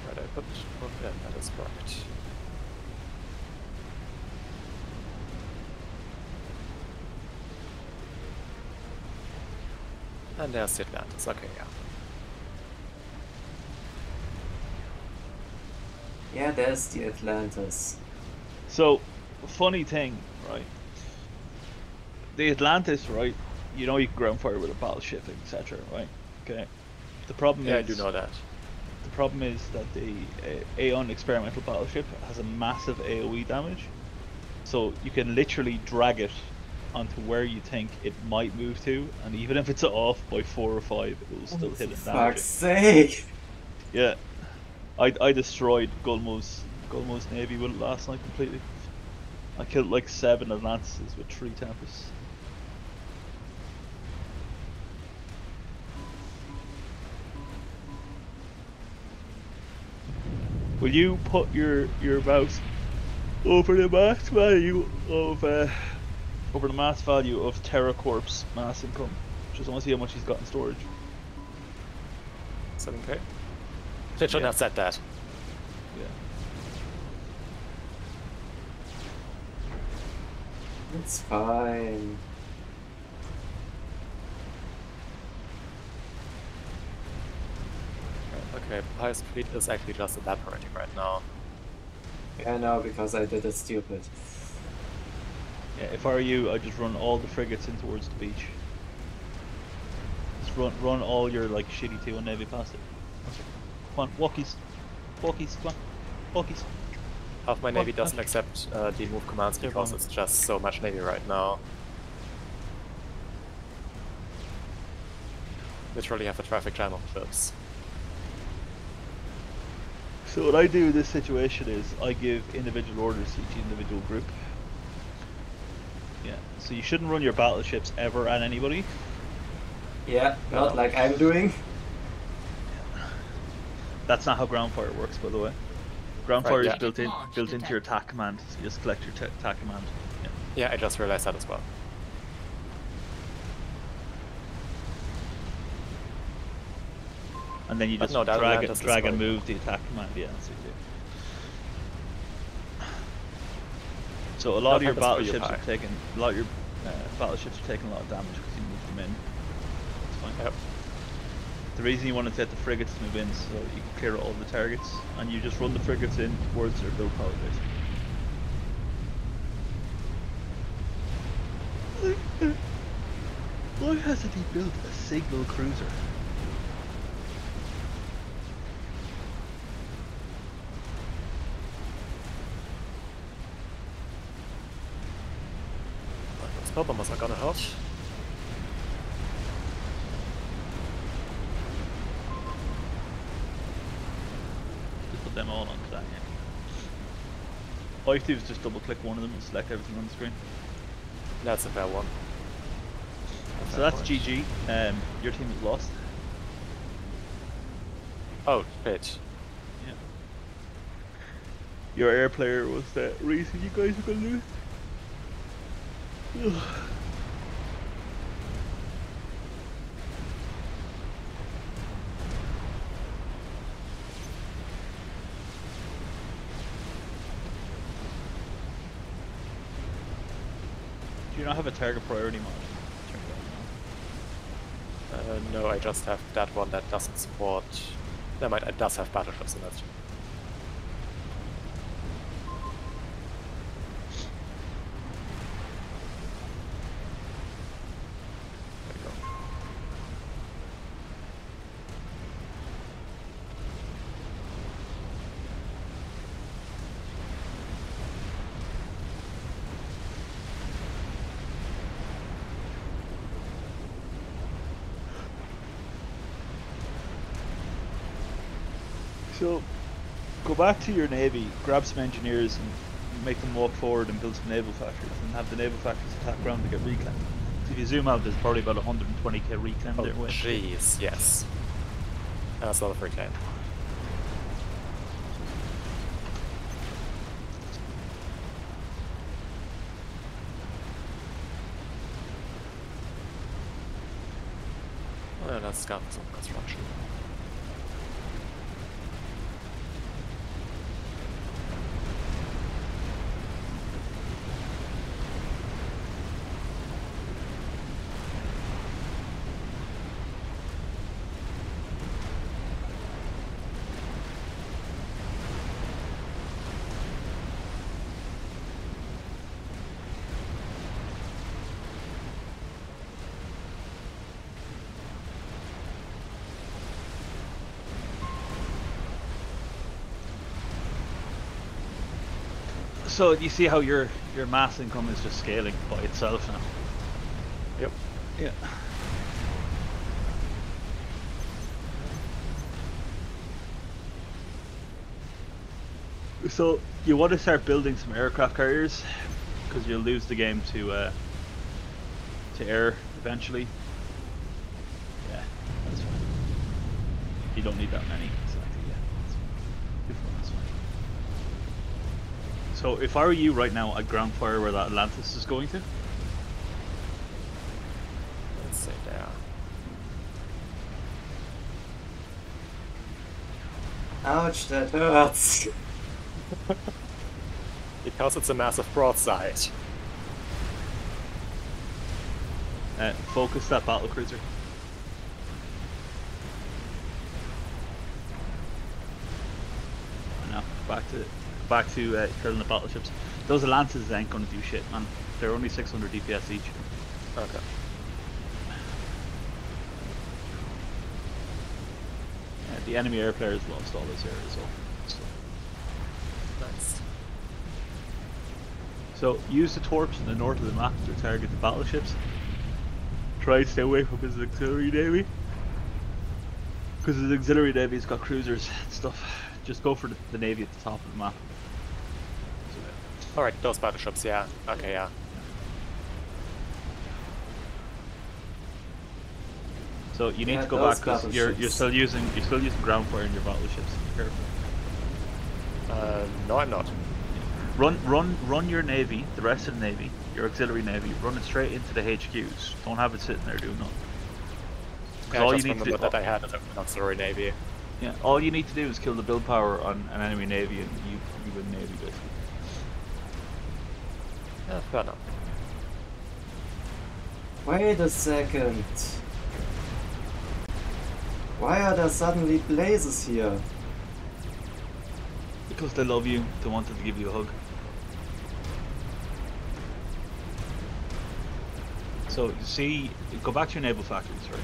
Right, I put yeah, that is correct. And there's the Atlantis. Okay, yeah. Yeah, there's the Atlantis. So, funny thing, right? The Atlantis, right? You know you can ground fire with a battleship, etc., right? Okay. The problem Yeah, is I do know that. the problem is that the Aeon experimental battleship has a massive AoE damage, so you can literally drag it onto where you think it might move to, and even if it's off by 4 or 5, it will still hit and damage Fuck's sake! it. Yeah, I destroyed Gulmo's navy with it last night completely. I killed like 7 Atlantises with 3 Tempests. Will you put your mouse over the mass value of TerraCorp's mass income? Just want to see how much he's got in storage. 7k? They shouldn't have said that. Yeah. It's fine. Okay, highest fleet is actually just evaporating right now. Yeah, no, because I did it stupid. Yeah, if I were you, I'd just run all the frigates in towards the beach. Just run all your like shitty T1 navy past it. Come on, walkies, come on, walkies. Half my navy doesn't accept the move commands They're because wrong. it's just so much navy right now. Literally have a traffic jam on ships. So what I do in this situation is I give individual orders to each individual group. Yeah, so you shouldn't run your battleships ever at anybody. Yeah, not like I'm doing. That's not how ground fire works, by the way. Ground Right, fire yeah. is built into your attack command. So you just collect your attack command. Yeah. Yeah, I just realized that as well. And then you But just no, that drag Atlantis is and fine. move the attack command. Yeah, that's what you do. So a lot of your Tempest pretty battleships high. are taking a lot of damage because you moved them in. It's fine. Yep. The reason you want to get the frigates to move in is so you can clear all the targets, and you just run the frigates in towards their low power base. Why hasn't he built a single cruiser? Those spell bombers are gonna hurt. Just put them all onto that, yeah. All you have to do is just double click one of them and select everything on the screen. That's a fair one. So that's GG. Your team has lost. Oh, shit. Yeah. Your air player was the reason you guys were gonna lose. Ugh. Do you not have a target priority mod? Turn it on now. No, I just have that one that doesn't support... Never mind, it does have battleships in it. There you go. So, go back to your navy, grab some engineers and make them walk forward and build some naval factories, and have the naval factories attack ground to get reclaimed. So if you zoom out, there's probably about 120k reclaimed there. Oh, jeez, yes. That's a lot of reclaim. Oh, that's got some construction. So you see how your mass income is just scaling by itself now. Yep. Yeah. So you want to start building some aircraft carriers because you'll lose the game to air eventually. Yeah, that's fine. You don't need that many. Exactly. Yeah, that's fine. So if I were you right now, I'd ground fire where that Atlantis is going to. Let's see there. Ouch, that hurts. Because it's a massive broadside. Focus that battle cruiser. No, back to killing the battleships. Those Atlantis ain't gonna do shit, man. They're only 600 DPS each. Okay. The enemy air players lost all this area as well. Nice. So use the torps in the north of the map to target the battleships. Try to stay away from his auxiliary navy, because his auxiliary navy's got cruisers and stuff. Just go for the navy at the top of the map. Alright, those battleships, yeah. Okay, yeah. So you need Yeah, to go those back because you're still using ground fire in your battleships. Be careful. No, I'm not. Run your navy, the rest of the navy, your auxiliary navy. Run it straight into the HQs. Don't have it sitting there doing nothing. Yeah, All I you just need to remember do, that I had an auxiliary navy. yeah, all you need to do is kill the build power on an enemy navy, and you win navy basically. Yeah, fair enough. Wait a second. Why are there suddenly blazes here? Because they love you, they wanted to give you a hug. So you see, go back to your naval factories, right?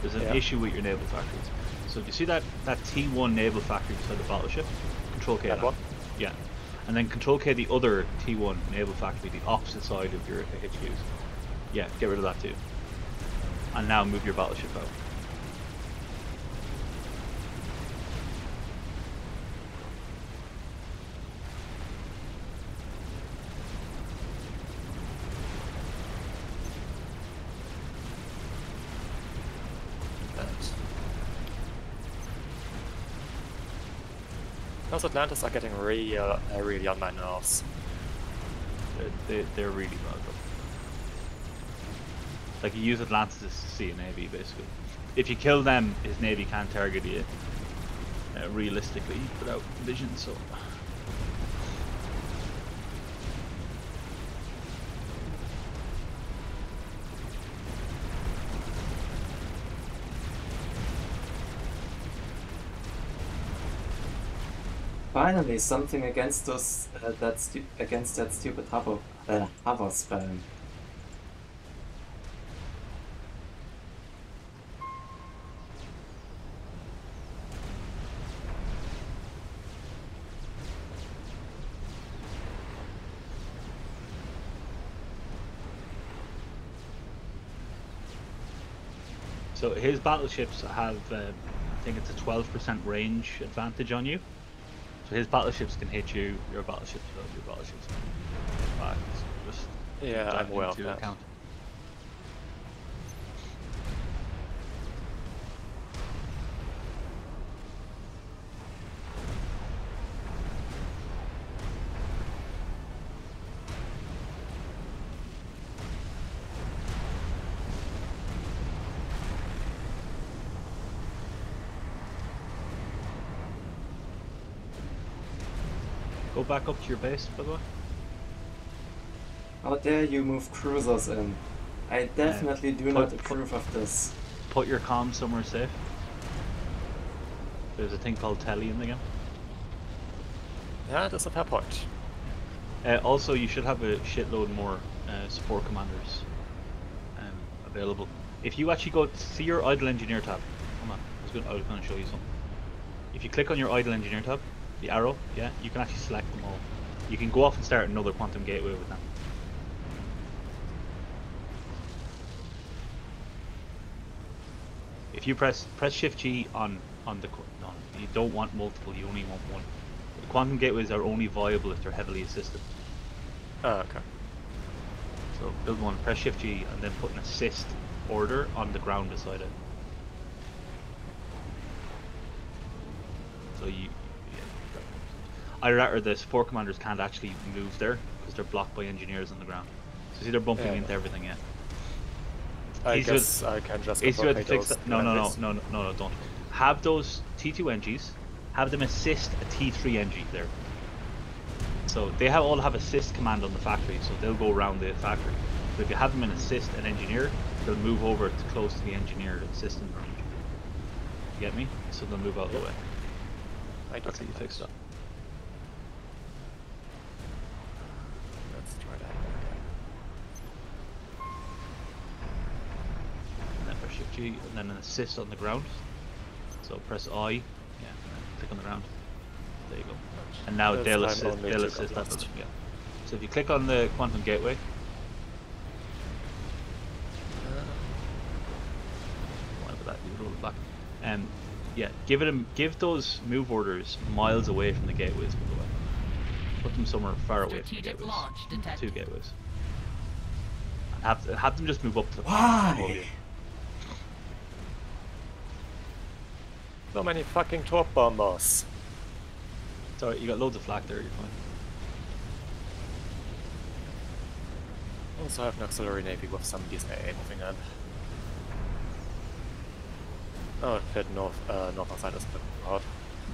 There's an issue with your naval factories. So you see that T1 naval factory beside the battleship? Control K That one? Yeah. And then Control K the other T1 naval factory, the opposite side of your HQs. Yeah, get rid of that too. And now move your battleship out. Those Atlantis are getting really on my nerves. They're really bad though. Like you use Atlantis to see a navy basically. If you kill them, his navy can't target you realistically without vision. So Finally, something against those against that stupid hover spam. So his battleships have I think it's a 12% range advantage on you. So his battleships can hit you, your battleships can hit back. So just Yeah, keep that I'm aware of into that. account. Go back up to your base, by the way. How dare you move cruisers in? I definitely do not approve of this. Put your comms somewhere safe. There's a thing called tele in the game. Yeah, that's a fair point. Also, you should have a shitload more support commanders available. If you actually go see your idle engineer tab, hold on, I was going to show you something. If you click on your idle engineer tab, the arrow, yeah, you can actually select them all. You can go off and start another quantum gateway with them. If you press Shift G on the no, you don't want multiple. You only want one. The quantum gateways are only viable if they're heavily assisted. Oh, okay. So build one, press Shift G, and then put an assist order on the ground beside it. So you, either that or the support commanders can't actually move there because they're blocked by engineers on the ground. So see, they're bumping into everything. Yeah. I guess I can just fix that. No, don't. Have those T2 NGs, have them assist a T3 NG there. So they all have assist command on the factory, so they'll go around the factory. But if you have them in assist an engineer, they'll move over to close to the engineer assistant range. You get me? So they'll move out of the way. That's how you fix that. Let's try that. And then press Shift G, and then an assist on the ground. So press I, yeah, and then click on the ground. There you go. And now they'll assist that building. Yeah. So if you click on the quantum gateway, yeah, give those move orders miles away from the gateways, by the way. Put them somewhere far away from the gateways. 2 gateways. Have them just move up to the Why? So many fucking torp bombers. Sorry, you got loads of flak there, you're fine. Also have an auxiliary navy with some decent AA moving in. Oh, it fit north side is a bit hard.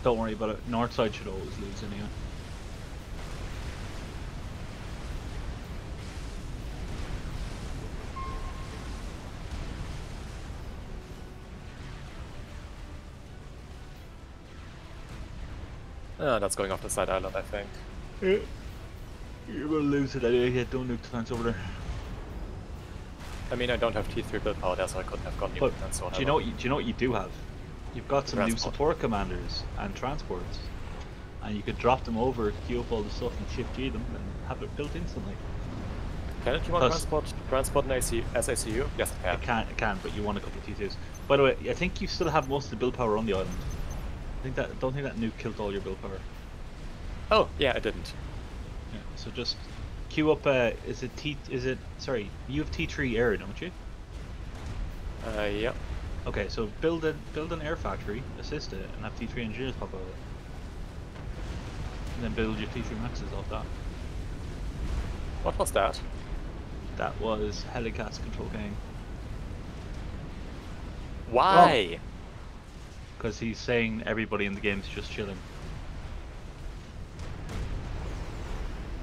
Don't worry about it. North side should always lose anyway. That's going off the side island, I think. Yeah. You're gonna lose it anyway. Yeah, don't nuke defense over there. I mean, I don't have T3 build power there, so I couldn't have gotten nuke defense. Do you know what you do have? You've got some new support commanders and transports, and you could drop them over, queue up all the stuff, and Shift G them, and have it built instantly. Can it run transport an SACU? Yes, it can. It can, but you want a couple of T2s. By the way, I think you still have most of the build power on the island. Don't think that nuke killed all your build power. Oh, yeah, it didn't. Yeah, so just queue up. Sorry, you have T3 air, don't you? Yeah. Okay, so build an air factory, assist it, and have T3 engineers pop out of it. And then build your T3 maxes off that. What was that? That was Helicast control gang. Why? Because he's saying everybody in the game's just chilling.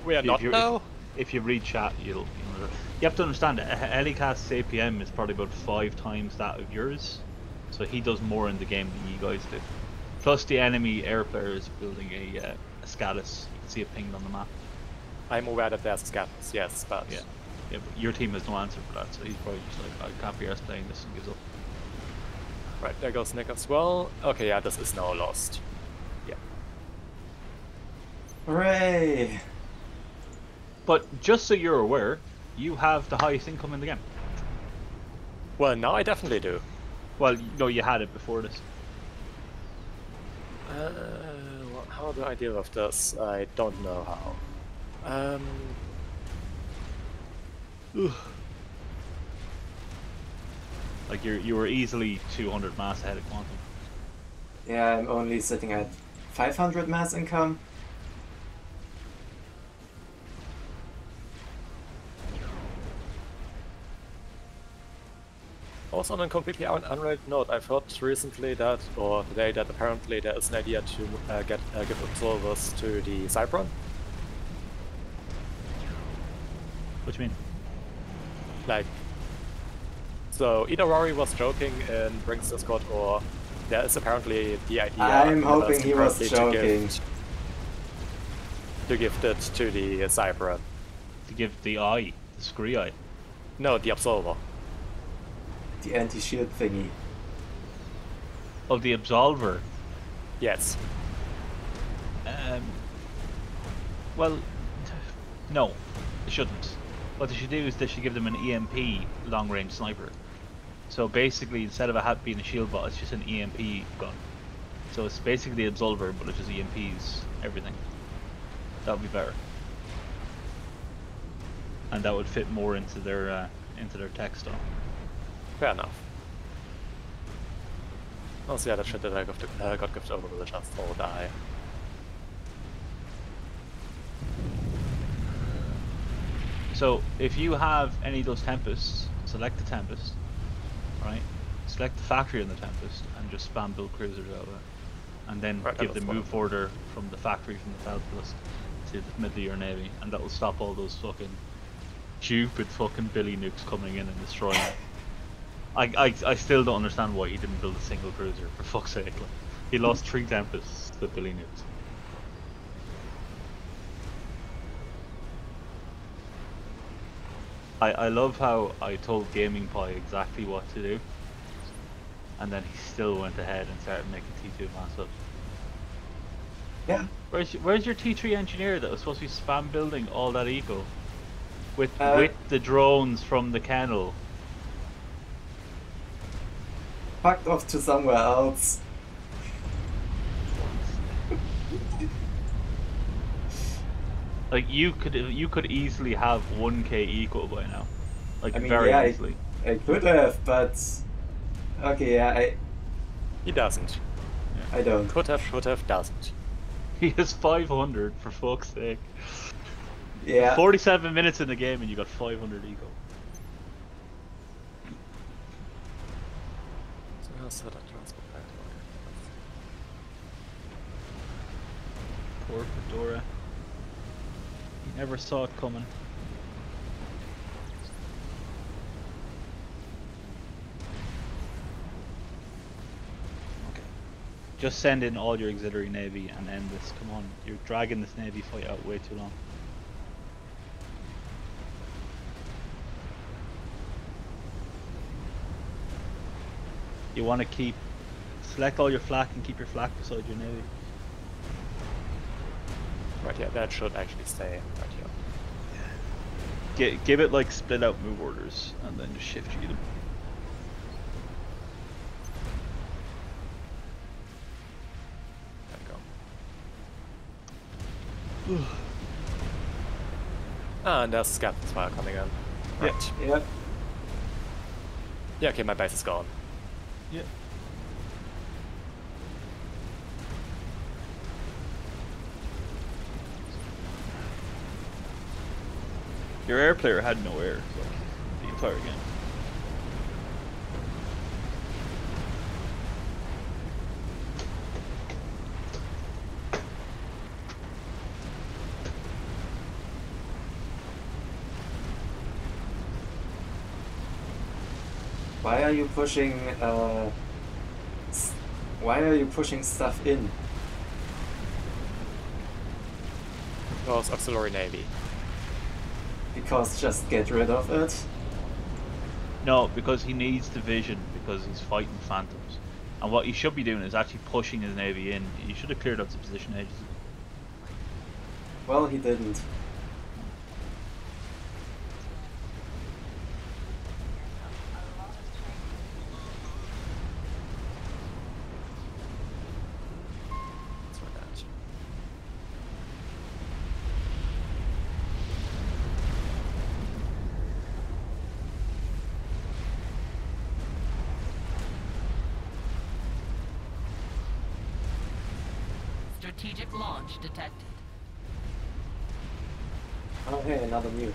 We are not though. If you read chat, you have to understand that Helicast's APM is probably about 5 times that of yours, so he does more in the game than you guys do. Plus, the enemy air player is building a Scatus. You can see it pinged on the map. I'm aware that there's a Scatus, yes, but yeah, but your team has no answer for that, so he's probably just like, I can't be arsed playing this, and gives up. Right, there goes Nick as well. Okay, yeah, this is now lost. Yeah. Hooray! But just so you're aware, you have the highest income in the game. Well, now I definitely do. Well, no, you had it before this. How do I deal with this? I don't know how. Like you were easily 200 mass ahead of Quantum. Yeah, I'm only sitting at 500 mass income. Also, on a completely unrelated note, I've heard recently that, or today, that apparently there is an idea to give observers to the Cypron. What do you mean? Like, so either Rory was joking in Brink's Discord, or there is apparently the idea. I'm hoping he was currently joking. To give it to the Cypron. To give the eye, the scree eye. No, the Absolver. The anti-shield thingy. Oh, the Absolver. Yes. Well, no, they shouldn't. What they should do is they should give them an EMP long-range sniper. So basically, instead of it being a shield bot, it's just an EMP gun. So it's basically the Absolver, but it just EMPs everything. That would be better, and that would fit more into their tech stuff. Fair enough. Also, yeah, that shit that I got gifted over will just all die. So if you have any of those Tempests, select the Tempest, right? Select the factory on the Tempest and just spam build cruisers out of it. And then Right, give the move order from the factory from the Falclus to the middle of your navy, and that will stop all those fucking stupid fucking Billy nukes coming in and destroying it. I still don't understand why he didn't build a single cruiser, for fuck's sake. Like, he lost 3 Tempests to Billy nukes. I love how I told Gaming Pie exactly what to do, and then he still went ahead and started making T2 mass up. Yeah. Where's your T3 engineer that was supposed to be spam building all that eco with the drones from the kennel? Fucked off to somewhere else. Like you could easily have 1k eco by now, like I mean, very yeah, easily. I could have, but okay, yeah, He doesn't. I don't. Could have, should have, doesn't. He has 500 for fuck's sake. Yeah. 47 minutes in the game and you got 500 eco. So how's that transport back? Poor Fedora. He never saw it coming. Okay. Just send in all your auxiliary navy and end this. Come on, you're dragging this navy fight out way too long. You want to select all your flak and keep your flak beside your navy. Right here, that should actually stay right here. Give it like split out move orders and then just shift you them. There we go. And there's Captain's Fire coming in. Right. Yeah. Yeah, okay, my base is gone. Yeah. Your air player had no air the entire game. Why are you pushing? Why are you pushing stuff in? Because Auxiliary Navy. Because just get rid of it. No, because he needs division because he's fighting phantoms. And what he should be doing is actually pushing his navy in. He should have cleared up the position ages ago. Well, he didn't. Strategic launch detected. Oh, hey, another mute.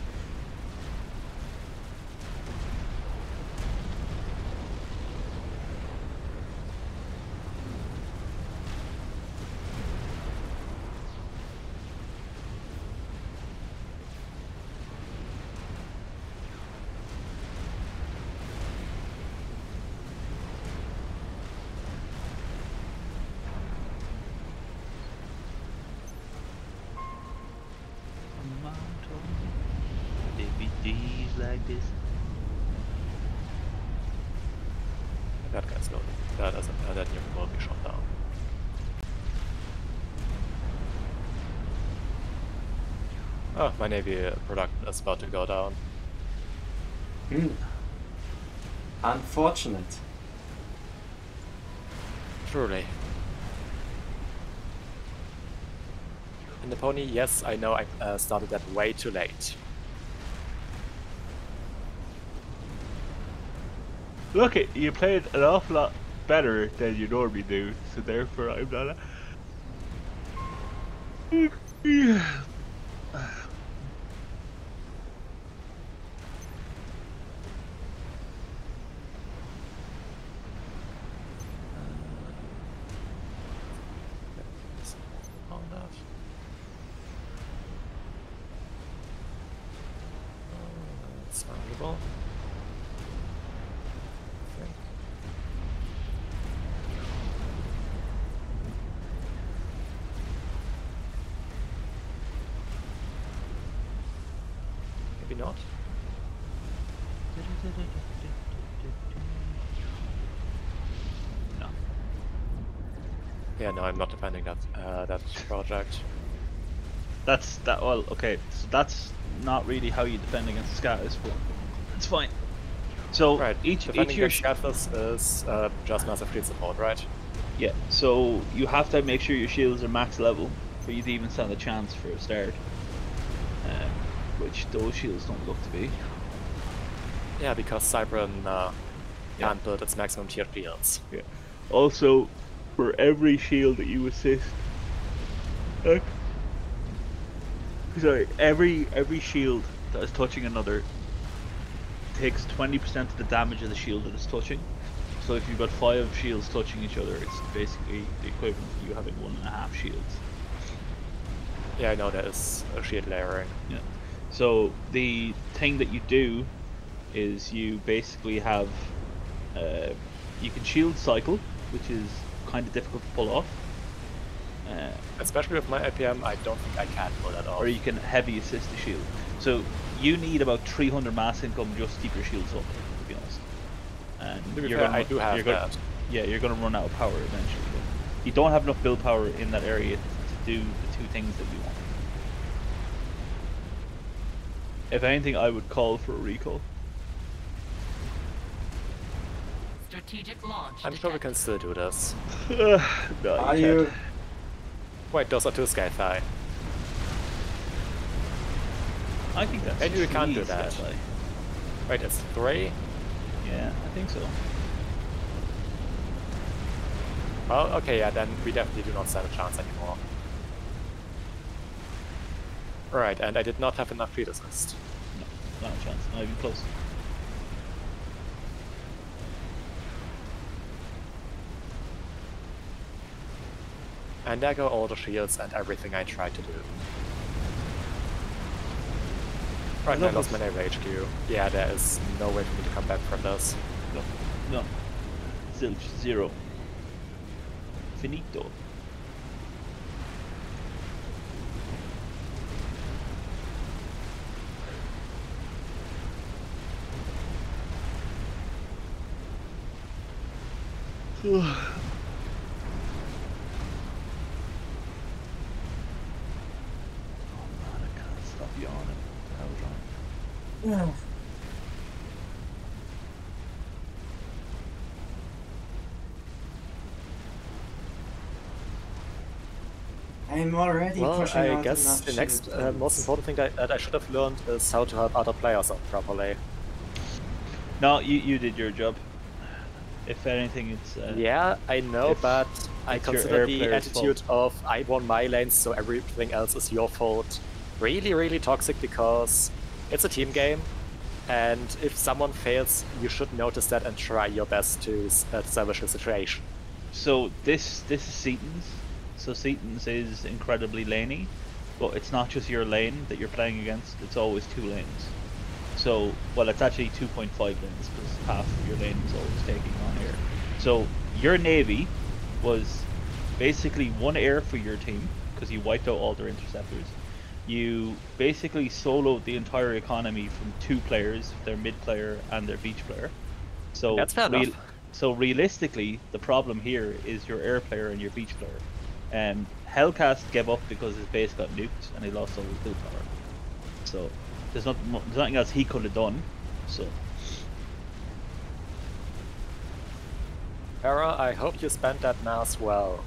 DVDs like this. That guy's loading. That unit will be shot down. Oh, my Navy production is about to go down. Unfortunate. Truly. And the pony, yes, I know I started that way too late. Look, you played an awful lot better than you normally do, so therefore I'm not. On that. It's valuable. Maybe not. No. Yeah, no, I'm not defending that that project. That's that. Well, okay, so that's not really how you defend against scatters, but it's fine. So Right, each defending your against scatters is just massive fleet support, right? yeah. So you have to make sure your shields are max level for you to even stand a chance for a start. Which those shields don't look to be. Yeah, because Cybran can't build its maximum tier shields. Yeah. Also, for every shield that you assist, sorry, every shield that is touching another takes 20% of the damage of the shield that it's touching. So if you've got 5 shields touching each other, it's basically the equivalent of you having 1.5 shields. Yeah, I know that is a shield layering. Yeah. So the thing that you do is you basically have you can shield cycle, which is kind of difficult to pull off. Especially with my IPM, I don't think I can pull that off. Or you can heavy assist the shield. So you need about 300 mass income just to keep your shields up, to be honest. And To be fair, I do have that. Yeah, you're going to run out of power eventually. But you don't have enough build power in that area to do the 2 things that you want. If anything, I would call for a recall. Strategic launch. I'm sure we can still do this. No, Are can't. you? Wait, those are 2 Skyfly. I think that's Maybe we can't do trees, that. actually. Wait, it's 3? Yeah, I think so. Well, okay, yeah, then we definitely do not stand a chance anymore. Right, and I did not have enough fleet assist. No, not a chance. Not even close. And there go all the shields and everything I tried to do. Right, I lost my naval HQ. Yeah, there is no way for me to come back from this. No. No. Zilch. 0. Finito. Oh man, I can't stop yawning. What the hell's wrong? I'm already Well, pushing I out guess enough the next shield most important thing that I should have learned is how to help other players out properly. No, you did your job. If anything, it's Yeah, I know, it's- but I it's your consider air the player's attitude of I won my lanes, so everything else is your fault really, really toxic because it's a team game. And if someone fails, you should notice that and try your best to salvage the situation. So this is Setons. So Setons is incredibly laney, but it's not just your lane that you're playing against. It's always 2 lanes. So well, it's actually 2.5 lanes because half of your lane is always taking on air. So your navy was basically 1 air for your team because you wiped out all their interceptors. You basically soloed the entire economy from 2 players, their mid player and their beach player. So That's fair enough. So realistically, the problem here is your air player and your beach player. Hellcast gave up because his base got nuked and he lost all his blue power. So there's nothing else he could have done. So Era, I hope you spent that mass well.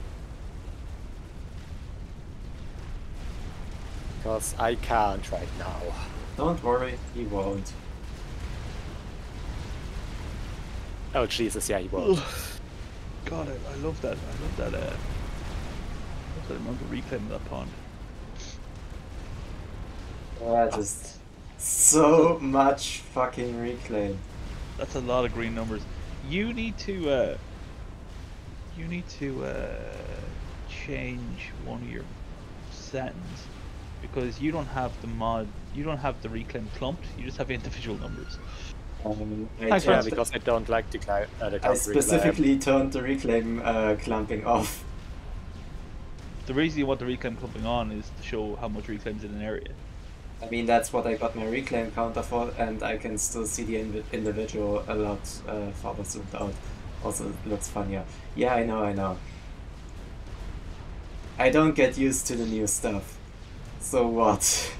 Because I can't right now. Don't worry, he won't. Oh Jesus, yeah, he won't. God, I love that. I love that. I remember reclaiming that pond. Just so much fucking reclaim. That's a lot of green numbers. You need to change one of your settings because you don't have the mod. You don't have the reclaim clumped. You just have individual numbers. Yeah, because I don't like the I specifically turned the reclaim clumping off. The reason you want the reclaim clumping on is to show how much reclaim's in an area. I mean, that's what I got my reclaim counter for, and I can still see the individual a lot farther zoomed out. Also, it looks funnier. Yeah, I know. I don't get used to the new stuff. So what?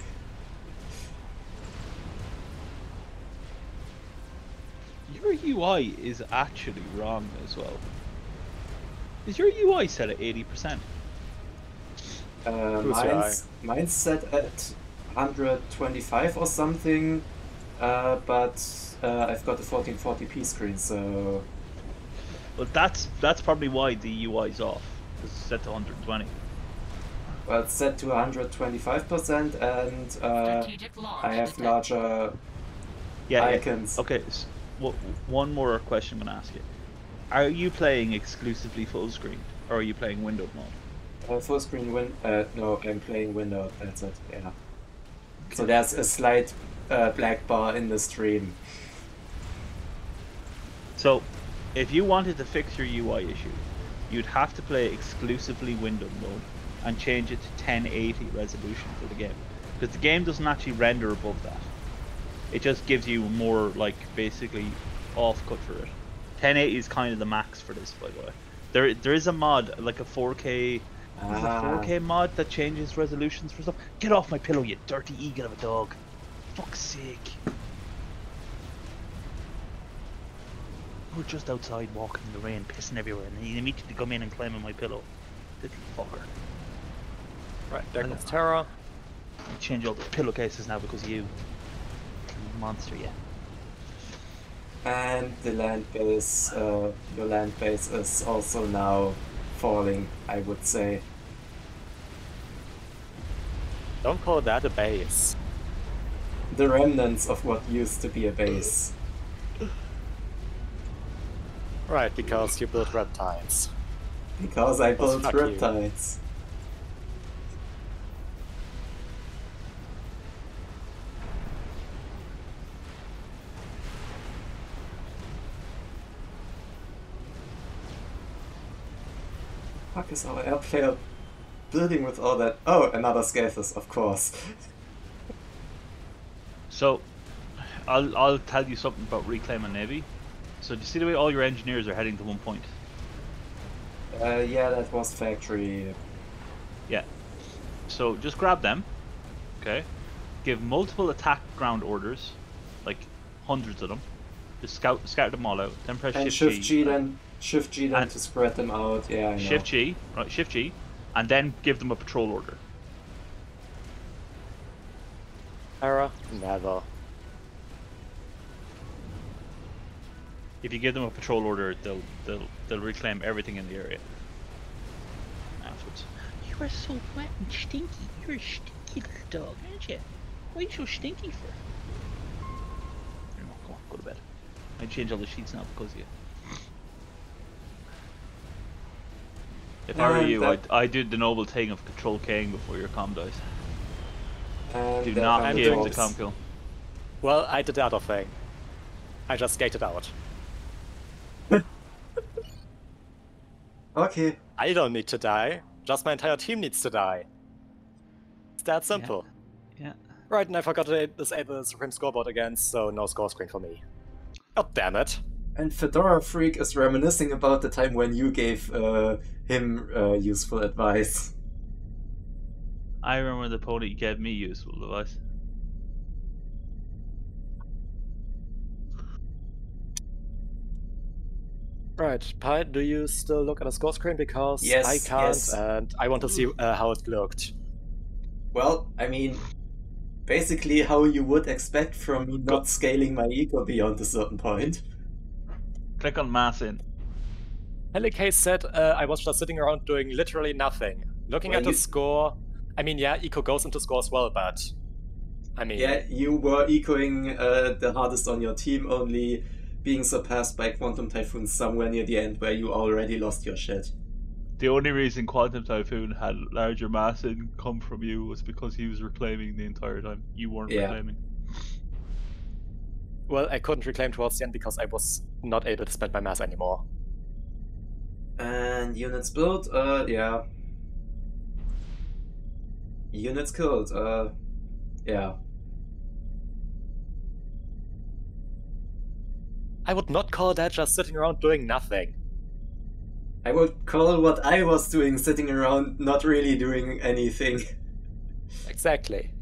Your UI is actually wrong as well. Is your UI set at 80%? Mine's set at 125 or something, but I've got a 1440p screen, so... Well, that's probably why the UI is off. It's set to 120. Well, it's set to 125%, and Strategic launch I have detected. larger icons. Okay, so, one more question I'm going to ask you. Are you playing exclusively full screen, or are you playing windowed mode? Full screen no, I'm playing window, that's it, yeah. So there's a slight black bar in the stream. So, if you wanted to fix your UI issue, you'd have to play exclusively windowed mode and change it to 1080 resolution for the game. Because the game doesn't actually render above that. It just gives you more, like, basically off-cut for it. 1080 is kind of the max for this, by the way. There is a mod, like a 4K... There's a 4K mod that changes resolutions for stuff. Get off my pillow, you dirty eagle of a dog. Fuck's sake. We're just outside walking in the rain, pissing everywhere, and he immediately come in and climb on my pillow. Little fucker. Right, there comes Terra. I change all the pillowcases now because of you. Monster, yeah. And the land base, your land base is also now falling, I would say. Don't call that a base. The remnants of what used to be a base. Right, because you built reptiles. Because I built fuck you. reptiles. Fuck is our air player building with all that? Oh, another Scathus, of course. So, I'll tell you something about Reclaim and Navy. So, do you see the way all your engineers are heading to one point? Yeah, that was factory. Yeah. So, just grab them, okay? Give multiple attack ground orders, like hundreds of them. Just scout them all out. Then press And Shift G. Shift G then to spread them out. Yeah, I know. Shift G, right? Shift G, and then give them a patrol order. Terra? Never. If you give them a patrol order, they'll reclaim everything in the area afterwards. You are so wet and stinky. You're a stinky little dog, aren't you? Why are you so stinky for? Go on, go to bed. I change all the sheets now because of you. If I were you, I'd do the noble thing of control Kang before your comm dies. Do not give the comm kill. Well, I did the other thing. I just skated out. Okay. I don't need to die. Just my entire team needs to die. It's that simple. Yeah. Right, and I forgot to disable the Supreme Scoreboard again, so no score screen for me. Oh, damn it. And Fedora Freak is reminiscing about the time when you gave him useful advice. I remember the pony gave me useful advice. Right, Pi, do you still look at a score screen? Because Yes, I can't, yes. and I want to see how it looked. Well, I mean, basically how you would expect from me not scaling my eco beyond a certain point. Click on mass in. Helicase said I was just sitting around doing literally nothing. Looking at the score, I mean, yeah, eco goes into score as well, but I mean... Yeah, you were ecoing the hardest on your team, only being surpassed by Quantum Typhoon somewhere near the end where you already lost your shit. The only reason Quantum Typhoon had larger mass income from you was because he was reclaiming the entire time. You weren't reclaiming. Well, I couldn't reclaim towards the end because I was not able to spend my mass anymore. And units built, yeah. Units killed, yeah. I would not call that just sitting around doing nothing. I would call what I was doing sitting around not really doing anything. Exactly.